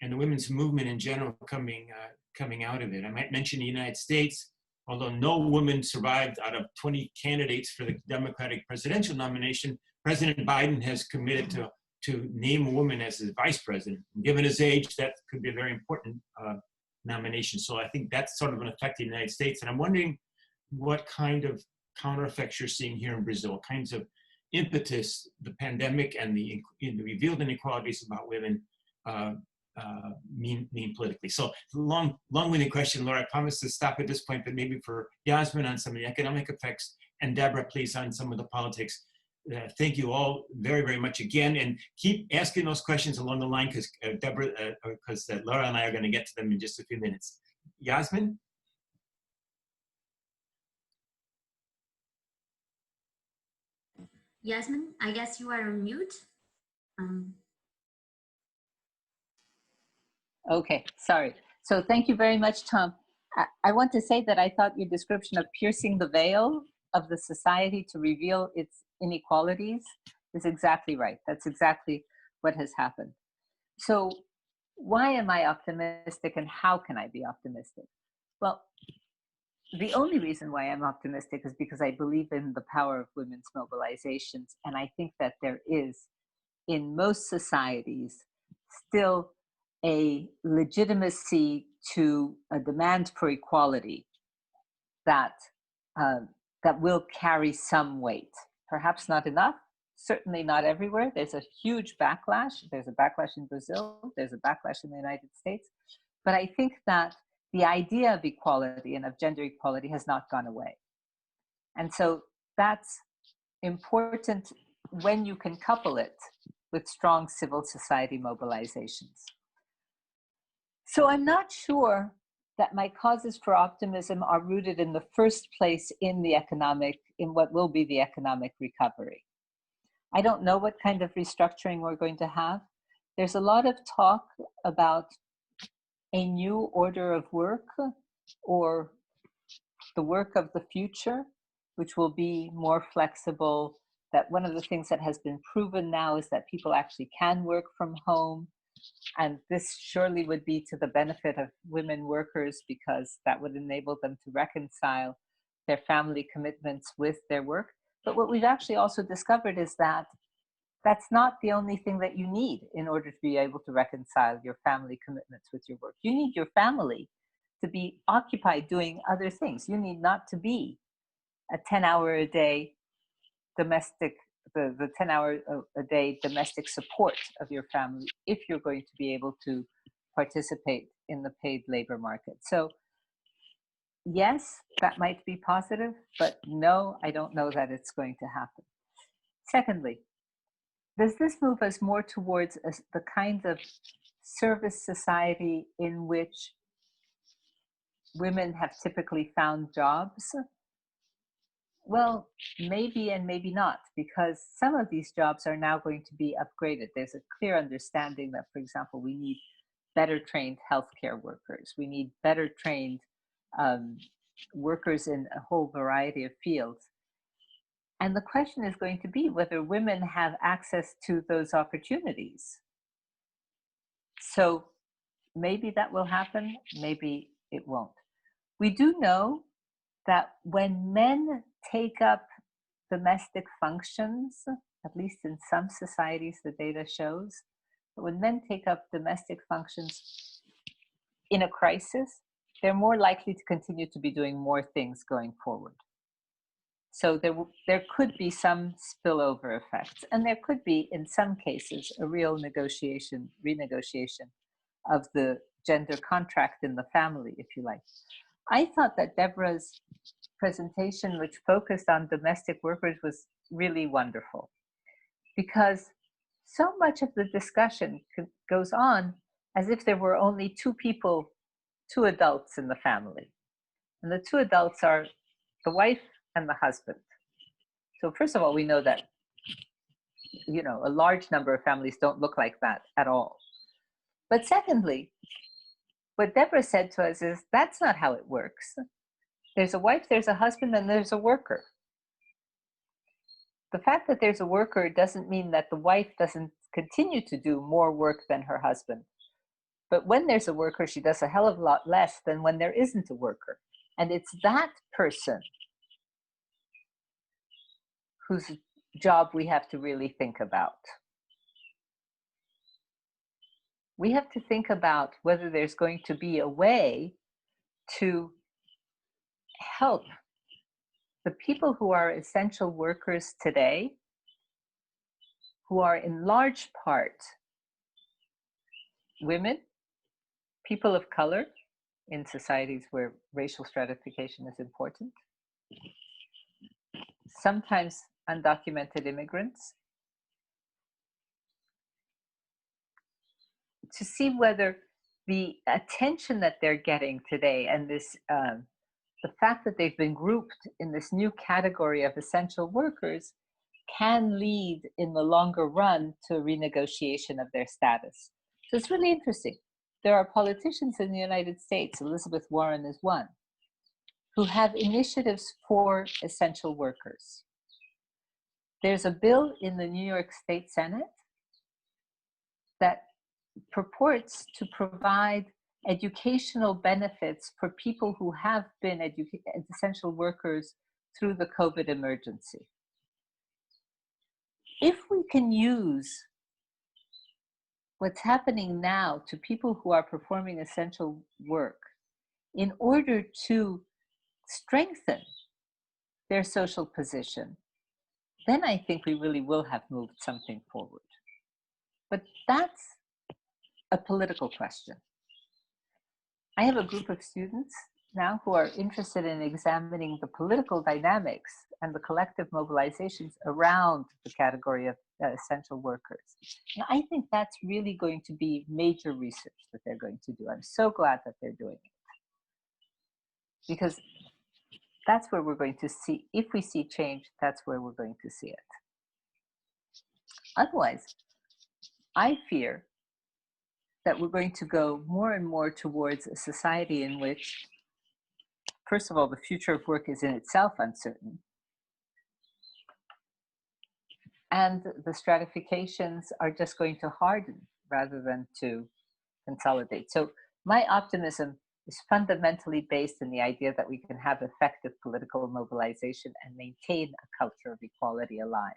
and the women's movement in general coming out of it. I might mention the United States, although no woman survived out of 20 candidates for the Democratic presidential nomination, President Biden has committed to name a woman as his vice president. And given his age, that could be a very important nomination. So I think that's sort of an effect in the United States. And I'm wondering what kind of counter effects you're seeing here in Brazil, what kinds of impetus the pandemic and the revealed inequalities about women mean politically. So long-winded question, Laura. I promise to stop at this point, but maybe for Yasmin on some of the economic effects, and Deborah, please, on some of the politics. Thank you all very, very much again, and keep asking those questions along the line because Deborah, because Laura and I are going to get to them in just a few minutes. Yasmin? Yasmin, I guess you are on mute. Okay, sorry. So thank you very much, Tom. I want to say that I thought your description of piercing the veil of the society to reveal its inequalities is exactly right. That's exactly what has happened. So why am I optimistic and how can I be optimistic? Well, the only reason why I'm optimistic is because I believe in the power of women's mobilizations. And I think that there is, in most societies, still a legitimacy to a demand for equality that will carry some weight. Perhaps not enough, certainly not everywhere. There's a huge backlash. There's a backlash in Brazil. There's a backlash in the United States. But I think that the idea of equality and of gender equality has not gone away. And so that's important when you can couple it with strong civil society mobilizations. So I'm not sure that my causes for optimism are rooted in the first place in what will be the economic recovery. I don't know what kind of restructuring we're going to have. There's a lot of talk about a new order of work or the work of the future, which will be more flexible. That one of the things that has been proven now is that people actually can work from home. And this surely would be to the benefit of women workers because that would enable them to reconcile their family commitments with their work. But what we've actually also discovered is that that's not the only thing that you need in order to be able to reconcile your family commitments with your work. You need your family to be occupied doing other things. You need not to be a 10-hour-a-day domestic, the 10-hour-a-day domestic support of your family if you're going to be able to participate in the paid labor market. So yes, that might be positive, but no, I don't know that it's going to happen. Secondly, does this move us more towards the kind of service society in which women have typically found jobs? Well, maybe and maybe not, because some of these jobs are now going to be upgraded. There's a clear understanding that, for example, we need better trained healthcare workers. We need better trained workers in a whole variety of fields. And the question is going to be whether women have access to those opportunities. So maybe that will happen, maybe it won't. We do know that when men take up domestic functions, at least in some societies, the data shows, that when men take up domestic functions in a crisis, they're more likely to continue to be doing more things going forward. So there could be some spillover effects, and there could be, in some cases, a real renegotiation of the gender contract in the family, if you like. I thought that Deborah's presentation, which focused on domestic workers, was really wonderful, because so much of the discussion goes on as if there were only two people, two adults in the family. And the two adults are the wife and the husband. So first of all, we know that, you know, a large number of families don't look like that at all. But secondly, what Deborah said to us is that's not how it works. There's a wife, there's a husband, and there's a worker. The fact that there's a worker doesn't mean that the wife doesn't continue to do more work than her husband. But when there's a worker, she does a hell of a lot less than when there isn't a worker. And it's that person whose job we have to really think about. We have to think about whether there's going to be a way to help the people who are essential workers today, who are in large part women, people of color in societies where racial stratification is important, sometimes undocumented immigrants, to see whether the attention that they're getting today and this the fact that they've been grouped in this new category of essential workers can lead in the longer run to a renegotiation of their status. So it's really interesting. There are politicians in the United States, Elizabeth Warren is one, who have initiatives for essential workers. There's a bill in the New York State Senate that purports to provide educational benefits for people who have been essential workers through the COVID emergency. If we can use what's happening now to people who are performing essential work in order to strengthen their social position, then I think we really will have moved something forward. But that's a political question. I have a group of students now who are interested in examining the political dynamics and the collective mobilizations around the category of essential workers. And I think that's really going to be major research that they're going to do. I'm so glad that they're doing it. Because that's where we're going to see, if we see change, that's where we're going to see it. Otherwise, I fear that we're going to go more and more towards a society in which, first of all, the future of work is in itself uncertain. And the stratifications are just going to harden rather than to consolidate. So my optimism is fundamentally based in the idea that we can have effective political mobilization and maintain a culture of equality alive.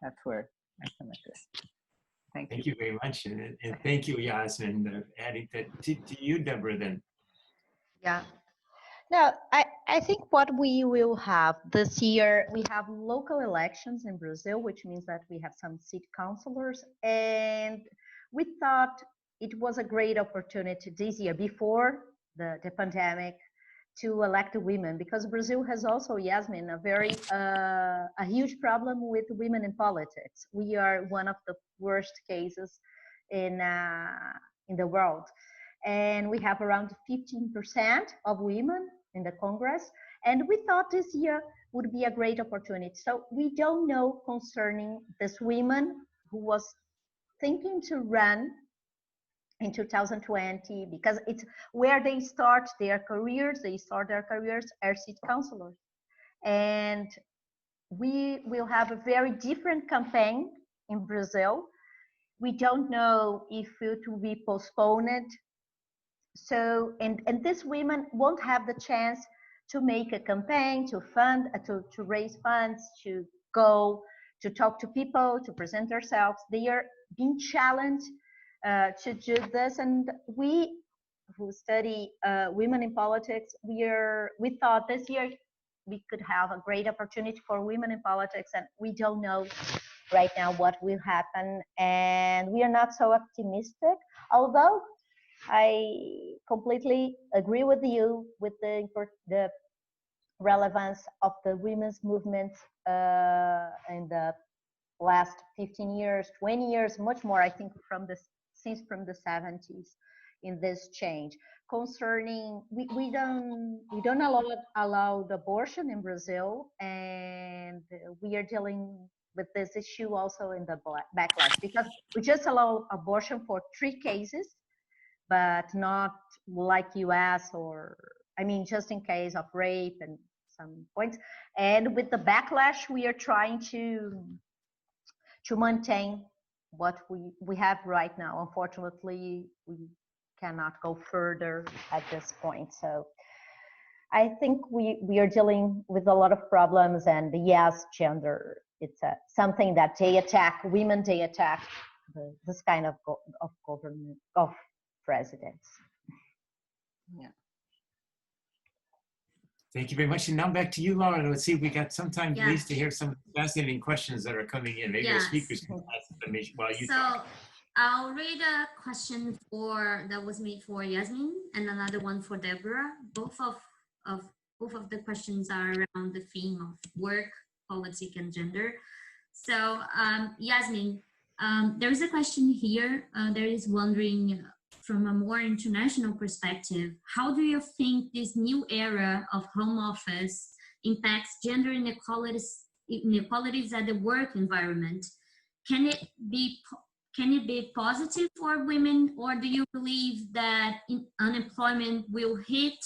That's where I come at this. Thank you very much. And thank you, Yasmin. Adding that to you, Deborah, then. Yeah. Now, I think what we will have this year, we have local elections in Brazil, which means that we have some city councilors. And we thought it was a great opportunity this year, before the pandemic, to elect women, because Brazil has also, Yasmin, a very a huge problem with women in politics. We are one of the worst cases in the world, and we have around 15% of women in the Congress. And we thought this year would be a great opportunity. So we don't know concerning this woman who was thinking to run in 2020, because it's where they start their careers. They start their careers as city councilors. And we will have a very different campaign in Brazil. We don't know if it will be postponed. So, and these women won't have the chance to make a campaign, to fund, to raise funds, to go, to talk to people, to present themselves. They are being challenged to do this. And we who study women in politics, we thought this year we could have a great opportunity for women in politics, and we don't know right now what will happen, and we are not so optimistic. Although I completely agree with you with the relevance of the women's movement in the last 15 years, 20 years, much more, I think, since from the 70s in this change. Concerning, we don't allow the abortion in Brazil, and we are dealing with this issue also in the backlash, because we just allow abortion for 3 cases, but not like US, or I mean, just in case of rape and some points. And with the backlash, we are trying to maintain what we have right now. Unfortunately, we cannot go further at this point. So I think we are dealing with a lot of problems, and yes, gender, it's something that they attack, women, they attack this kind of government, of presidents. Yeah. Thank you very much. And now back to you, Laura. Let's see if we got some time, Yeah. please, to hear some fascinating questions that are coming in. Maybe our Yes. speakers can ask them while you So talk. I'll read a question that was made for Yasmin, and another one for Deborah. Both of the questions are around the theme of work, politics, and gender. So Yasmin, there is a question here. There is wondering, from a more international perspective, how do you think this new era of home office impacts gender inequalities at the work environment? Can it be positive for women, or do you believe that unemployment will hit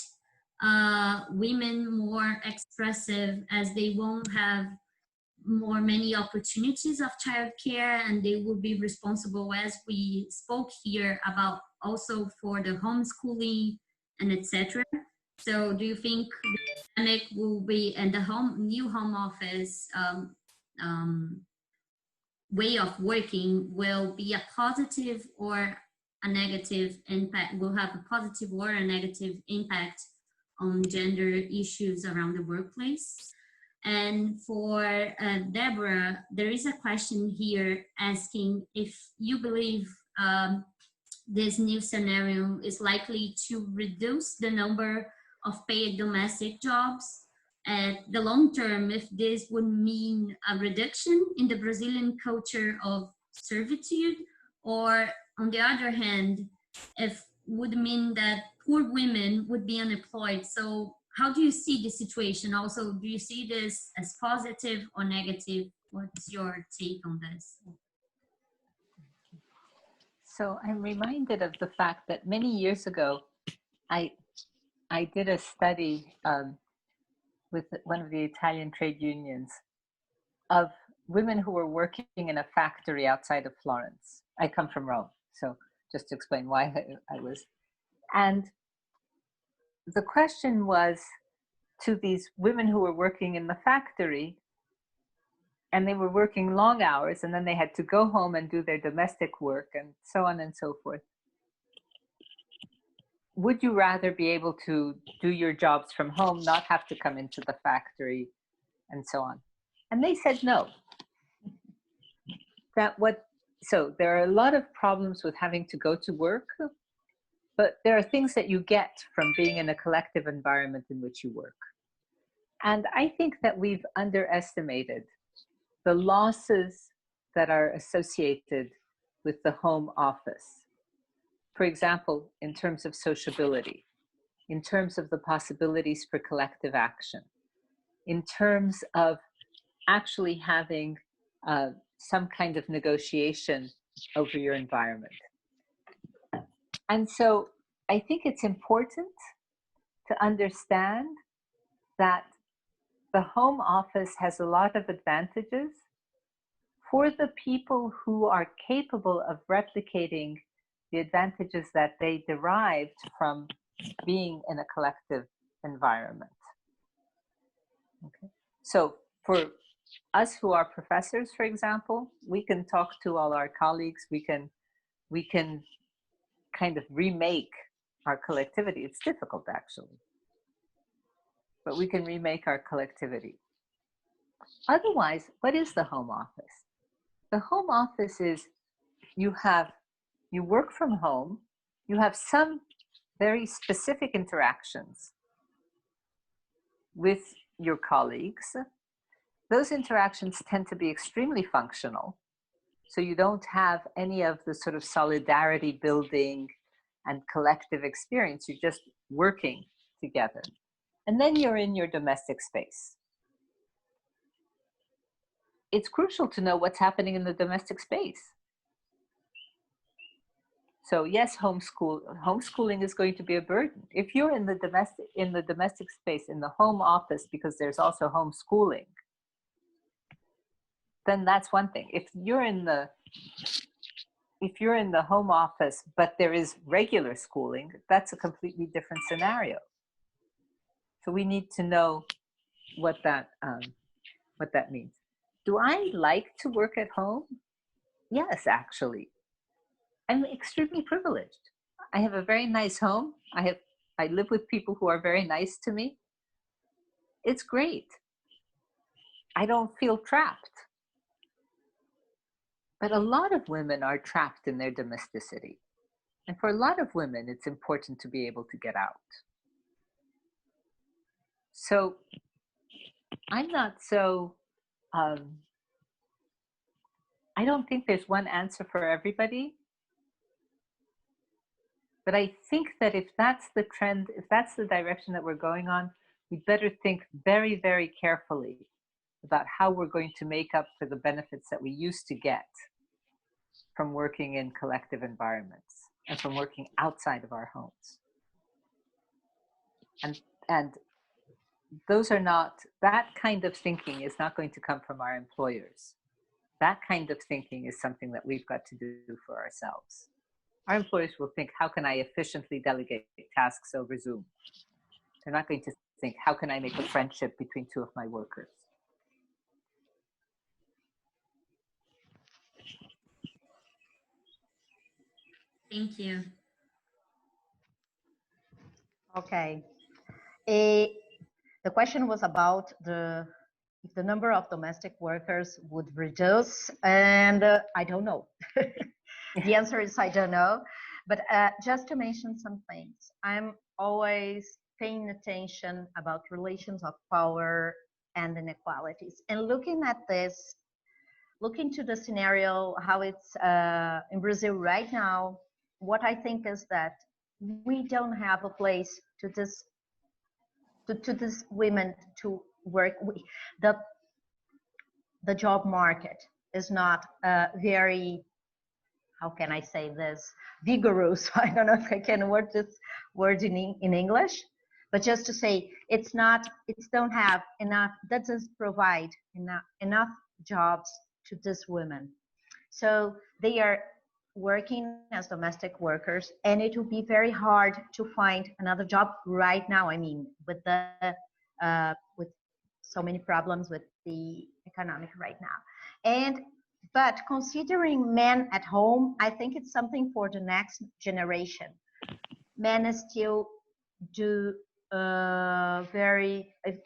women more expressive, as they won't have many opportunities of childcare, and they will be responsible, as we spoke here about, also for the homeschooling and etc. So do you think the pandemic will be, and the new home office way of working will be a positive or a negative impact, will have a positive or a negative impact on gender issues around the workplace? And for Deborah, there is a question here asking if you believe this new scenario is likely to reduce the number of paid domestic jobs at the long term, if this would mean a reduction in the Brazilian culture of servitude, or on the other hand, if would mean that poor women would be unemployed. So how do you see the situation? Also, do you see this as positive or negative? What's your take on this? So I'm reminded of the fact that many years ago, I did a study with one of the Italian trade unions of women who were working in a factory outside of Florence. I come from Rome, so just to explain why I was. And the question was to these women who were working in the factory, and they were working long hours, and then they had to go home and do their domestic work and so on and so forth. Would you rather be able to do your jobs from home, not have to come into the factory, and so on? And they said no. So there are a lot of problems with having to go to work, but there are things that you get from being in a collective environment in which you work. And I think that we've underestimated the losses that are associated with the home office. For example, in terms of sociability, in terms of the possibilities for collective action, in terms of actually having some kind of negotiation over your environment. And so I think it's important to understand that the home office has a lot of advantages for the people who are capable of replicating the advantages that they derived from being in a collective environment. Okay. So for us who are professors, for example, we can talk to all our colleagues, we can kind of remake our collectivity. It's difficult, actually. but we can remake our collectivity. Otherwise, what is the home office? The home office is you work from home, you have some very specific interactions with your colleagues. Those interactions tend to be extremely functional. So you don't have any of the sort of solidarity building and collective experience. You're just working together. And then you're in your domestic space. It's crucial to know what's happening in the domestic space. So yes, homeschooling is going to be a burden. If you're in the domestic space, in the home office, because there's also homeschooling, then that's one thing. If you're in the home office, but there is regular schooling, that's a completely different scenario. So we need to know what that means. Do I like to work at home? Yes, actually. I'm extremely privileged. I have a very nice home. I live with people who are very nice to me. It's great. I don't feel trapped. But a lot of women are trapped in their domesticity. And for a lot of women, it's important to be able to get out. So I'm not so, I don't think there's one answer for everybody. But I think that if that's the trend, if that's the direction that we're going on, we'd better think very, very carefully about how we're going to make up for the benefits that we used to get from working in collective environments and from working outside of our homes. And those are not, that kind of thinking is not going to come from our employers. That kind of thinking is something that we've got to do for ourselves. Our employers will think, how can I efficiently delegate tasks over Zoom? They're not going to think, how can I make a friendship between two of my workers? Thank you. Okay. The question was about if the number of domestic workers would reduce, and I don't know. The answer is I don't know. But just to mention some things, I'm always paying attention about relations of power and inequalities. And looking at this, looking to the scenario, how it's in Brazil right now, what I think is that we don't have a place to this women to work. The job market is not very, how can I say this, vigorous. I don't know if I can word this word in English, but just to say it don't have enough, that doesn't provide enough jobs to these women. So they are working as domestic workers, and it will be very hard to find another job right now. I mean, with so many problems with the economic right now. But considering men at home, I think it's something for the next generation. Men still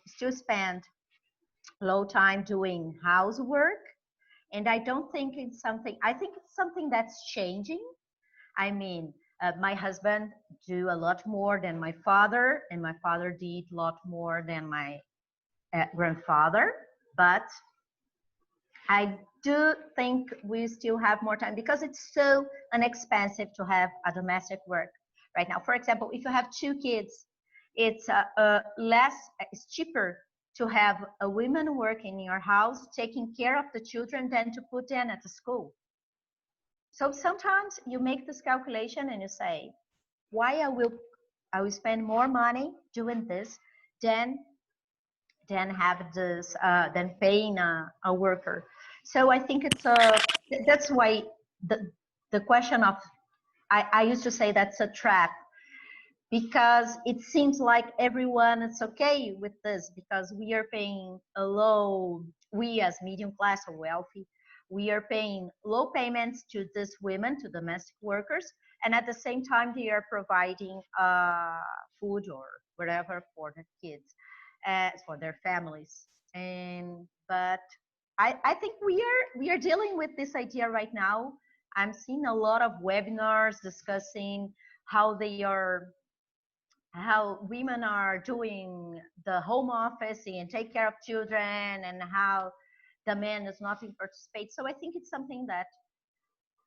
still spend low time doing housework. And I don't think it's something, I think it's something that's changing. I mean, my husband do a lot more than my father, and my father did a lot more than my grandfather. But I do think we still have more time because it's so inexpensive to have a domestic work right now. For example, if you have 2 kids, it's cheaper to have a woman working in your house taking care of the children than to put them at the school. So sometimes you make this calculation and you say, why I will spend more money doing this than have this than paying a worker. So I think it's that's why the question of I used to say that's a trap, because it seems like everyone is okay with this because we are paying we as medium class or wealthy, we are paying low payments to these women, to domestic workers, and at the same time they are providing food or whatever for the kids. for their families. But I think we are dealing with this idea right now. I'm seeing a lot of webinars discussing how women are doing the home office and take care of children, and how the man is not in participate. So I think it's something that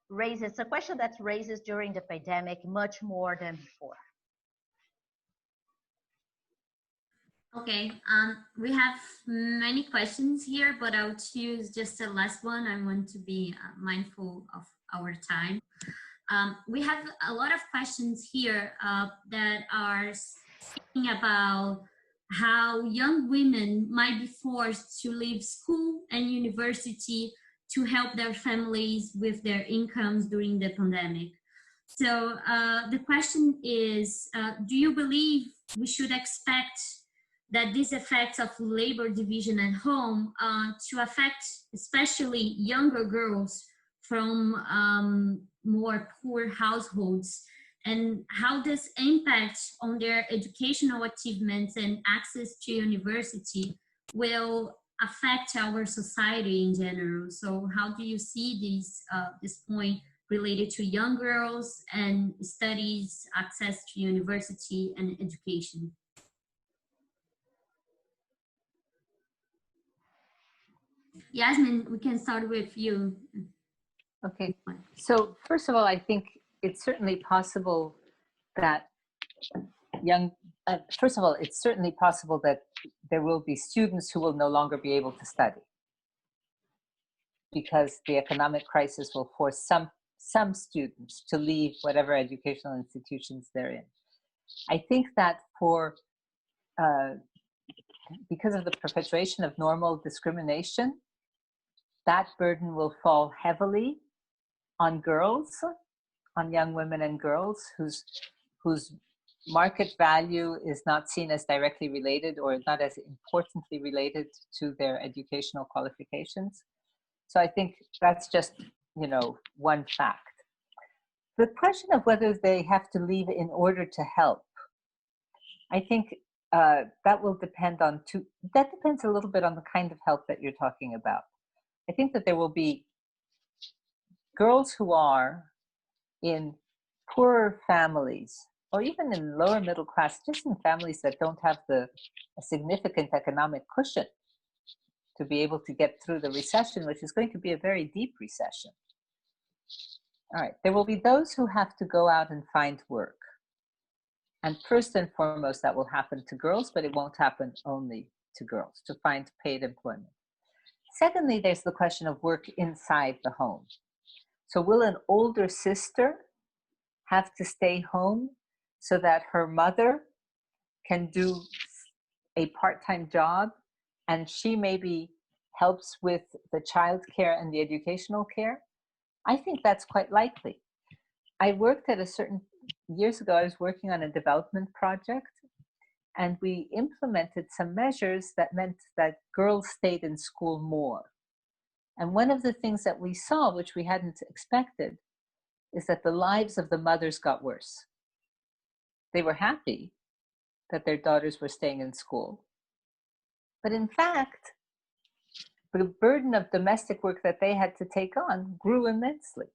raises a question that raises during the pandemic much more than before. Okay, we have many questions here, but I'll choose just the last one. I want to be mindful of our time. We have a lot of questions here that are speaking about how young women might be forced to leave school and university to help their families with their incomes during the pandemic. So the question is, do you believe we should expect that these effects of labor division at home to affect especially younger girls from more poor households, and how this impacts on their educational achievements and access to university will affect our society in general? So how do you see this point related to young girls and studies, access to university and education? Yasmin, we can start with you. Okay, so first of all, I think it's certainly possible that first of all, it's certainly possible that there will be students who will no longer be able to study because the economic crisis will force some students to leave whatever educational institutions they're in. I think that because of the perpetuation of normal discrimination, that burden will fall heavily on girls, on young women and girls whose market value is not seen as directly related or not as importantly related to their educational qualifications. So I think that's just, one fact. The question of whether they have to leave in order to help, I think that will depend that depends a little bit on the kind of help that you're talking about. I think that there will be girls who are in poorer families, or even in lower middle class, just in families that don't have a significant economic cushion to be able to get through the recession, which is going to be a very deep recession. All right, there will be those who have to go out and find work. And first and foremost, that will happen to girls, but it won't happen only to girls, to find paid employment. Secondly, there's the question of work inside the home. So will an older sister have to stay home so that her mother can do a part-time job and she maybe helps with the child care and the educational care? I think that's quite likely. I worked years ago, I was working on a development project, and we implemented some measures that meant that girls stayed in school more. And one of the things that we saw, which we hadn't expected, is that the lives of the mothers got worse. They were happy that their daughters were staying in school. But in fact, the burden of domestic work that they had to take on grew immensely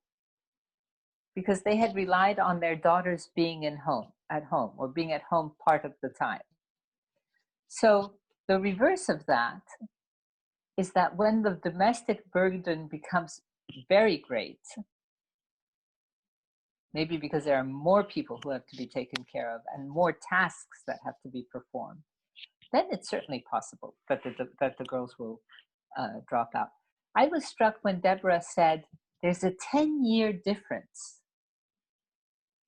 because they had relied on their daughters being at home, or being at home part of the time. So the reverse of that is that when the domestic burden becomes very great, maybe because there are more people who have to be taken care of and more tasks that have to be performed, then it's certainly possible that the girls will drop out. I was struck when Deborah said there's a 10-year difference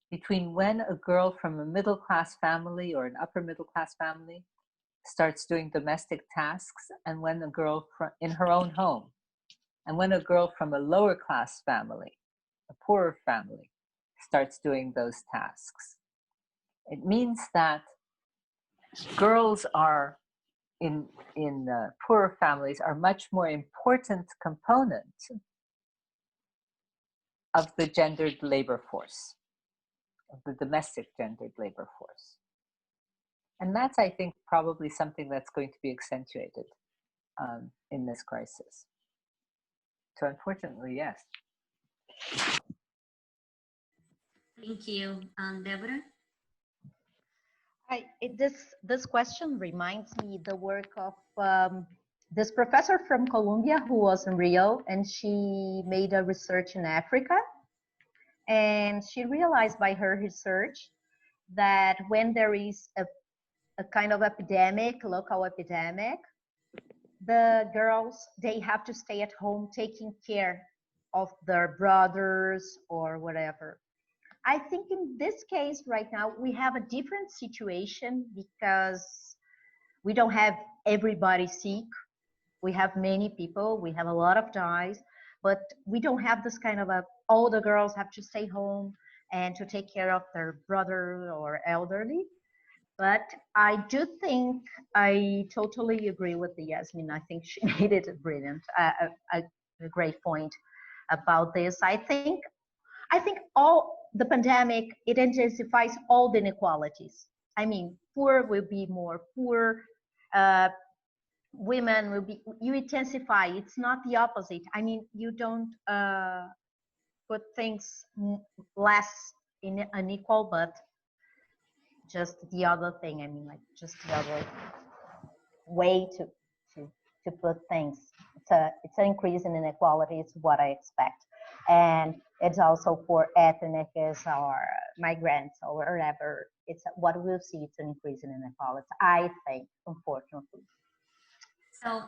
between when a girl from a middle-class family or an upper middle-class family starts doing domestic tasks and when a girl in her own home, and when a girl from a lower-class family, a poorer family, starts doing those tasks. It means that girls are in poorer families are much more important component of the gendered labor force, of the domestic gendered labor force. And that's, I think, probably something that's going to be accentuated in this crisis. So unfortunately, yes. Thank you, Deborah. This question reminds me the work of this professor from Columbia who was in Rio, and she made a research in Africa. And she realized by her research that when there is a kind of epidemic, local epidemic, the girls, they have to stay at home taking care of their brothers or whatever. I think in this case right now, we have a different situation because we don't have everybody sick. We have many people, we have a lot of dies, but we don't have this kind of all the girls have to stay home and to take care of their brother or elderly. But I do think I totally agree with Yasmin. I think she made it brilliant, a great point about this. I think all the pandemic, it intensifies all the inequalities. I mean, poor will be more poor, women will be, you intensify, it's not the opposite. I mean, you don't put things less unequal, but just the other thing. I mean, like just the other way to put things. It's an increase in inequality. It's what I expect, and it's also for ethnics or migrants or wherever. It's what we'll see. It's an increase in inequality, I think, unfortunately. So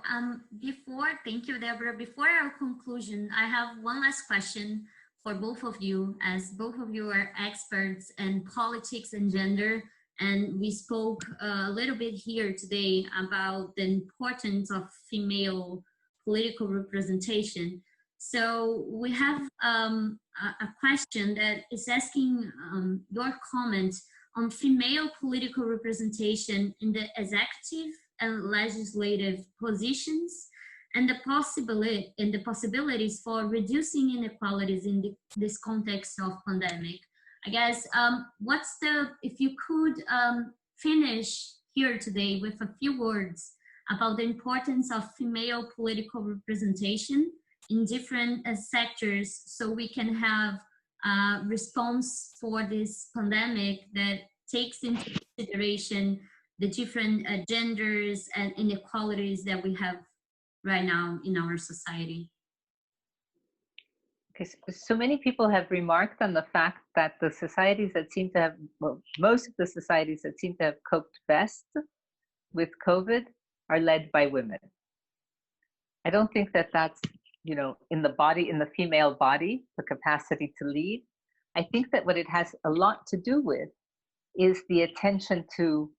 thank you, Deborah. Before our conclusion, I have one last question for both of you, as both of you are experts in politics and gender. And we spoke a little bit here today about the importance of female political representation. So we have a question that is asking your comment on female political representation in the executive and legislative positions, and the possibilities for reducing inequalities in this context of pandemic. I guess if you could finish here today with a few words about the importance of female political representation in different sectors, so we can have a response for this pandemic that takes into consideration the different genders and inequalities that we have right now in our society. Okay, so many people have remarked on the fact that the societies that seem to have, well, most of the societies that seem to have coped best with COVID are led by women. I don't think that that's, in the female body, the capacity to lead. I think that what it has a lot to do with is the attention to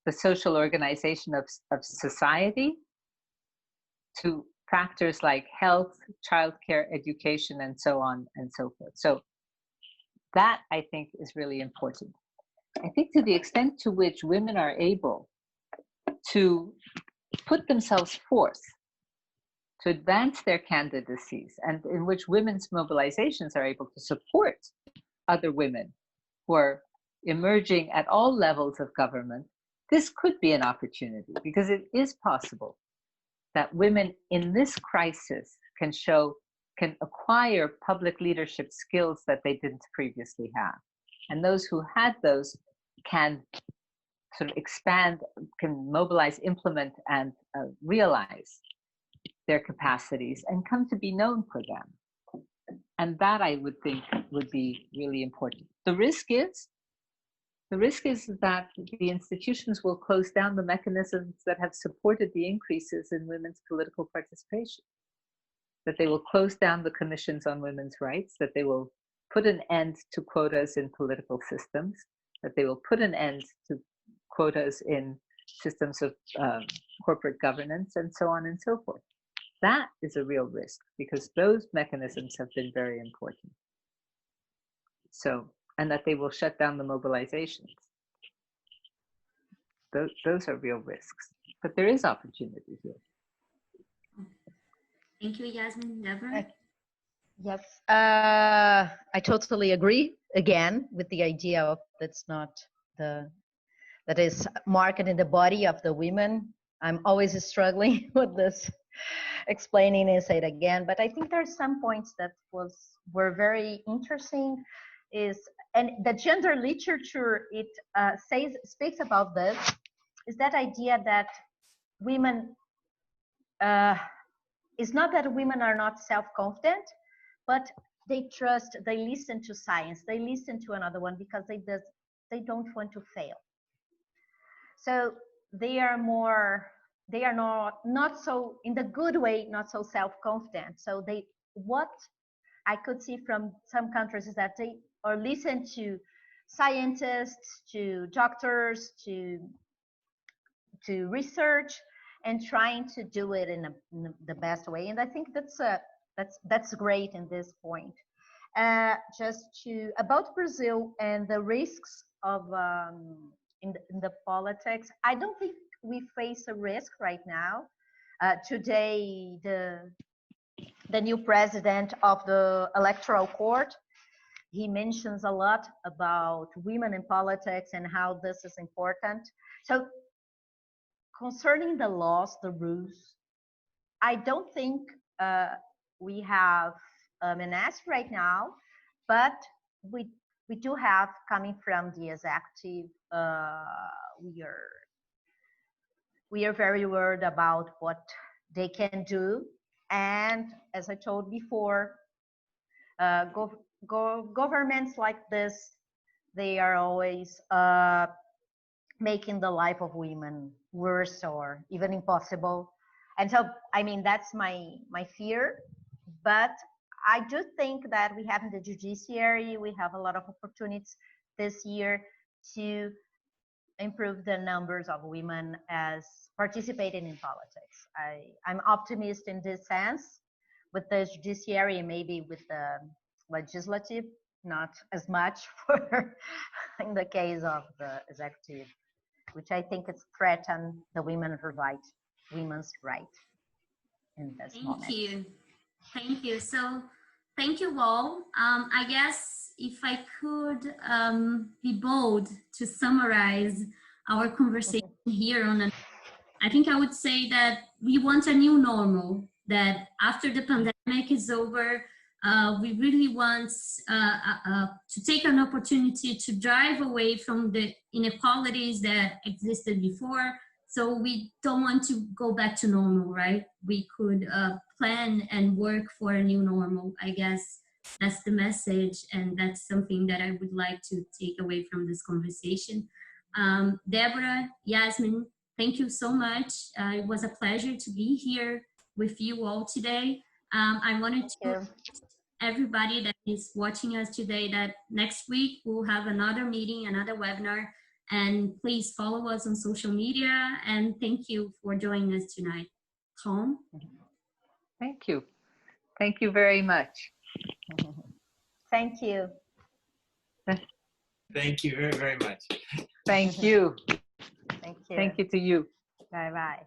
the social organization of society, to factors like health, childcare, education, and so on and so forth. So that, I think, is really important. I think to the extent to which women are able to put themselves forth to advance their candidacies, and in which women's mobilizations are able to support other women who are emerging at all levels of government, this could be an opportunity, because it is possible that women in this crisis can acquire public leadership skills that they didn't previously have. And those who had those can sort of expand, can mobilize, implement, and realize their capacities and come to be known for them. And that, I would think, would be really important. The risk is that the institutions will close down the mechanisms that have supported the increases in women's political participation, that they will close down the commissions on women's rights, that they will put an end to quotas in political systems, that they will put an end to quotas in systems of corporate governance, and so on and so forth. That is a real risk, because those mechanisms have been very important. So, and that they will shut down the mobilizations. Those are real risks, but there is opportunity here. Thank you, Yasmin. Deborah? Yes, I totally agree again with the idea of that's not the that is marked in the body of the women. I'm always struggling with this, explaining and say it again, but I think there are some points that were very interesting. And the gender literature, it speaks about this, is that idea that women, it's not that women are not self-confident, but they trust, they listen to science, they listen to another one because they don't want to fail. So they are not so, in the good way, not so self-confident. So what I could see from some countries is that they or listen to scientists, to doctors, to research, and trying to do it in the best way. And I think that's great in this point. About Brazil and the risks of in the politics, I don't think we face a risk right now. Today, the new president of the Electoral Court, he mentions a lot about women in politics and how this is important. So concerning the laws, the rules, I don't think we have a menace right now, but we do have, coming from the executive, we are very worried about what they can do. And as I told before, governments like this, they are always making the life of women worse or even impossible. And so, I mean, that's my fear. But I do think that we have in the judiciary, we have a lot of opportunities this year to improve the numbers of women as participating in politics. I'm optimistic in this sense with the judiciary and maybe with the legislative, not as much for in the case of the executive, which I think it's threatened the women's right in this moment. Thank you. So thank you all. I guess if I could be bold to summarize our conversation here I think I would say that we want a new normal, that after the pandemic is over, we really want to take an opportunity to drive away from the inequalities that existed before. So we don't want to go back to normal, right? We could plan and work for a new normal. I guess that's the message, and that's something that I would like to take away from this conversation. Deborah, Yasmin, thank you so much. It was a pleasure to be here with you all today. I wanted to everybody that is watching us today that next week we'll have another meeting, another webinar, and please follow us on social media, and thank you for joining us tonight. Tom? Thank you. Thank you very much. Thank you. Thank you very, very much. Thank you. Thank you. Thank you to you. Bye-bye.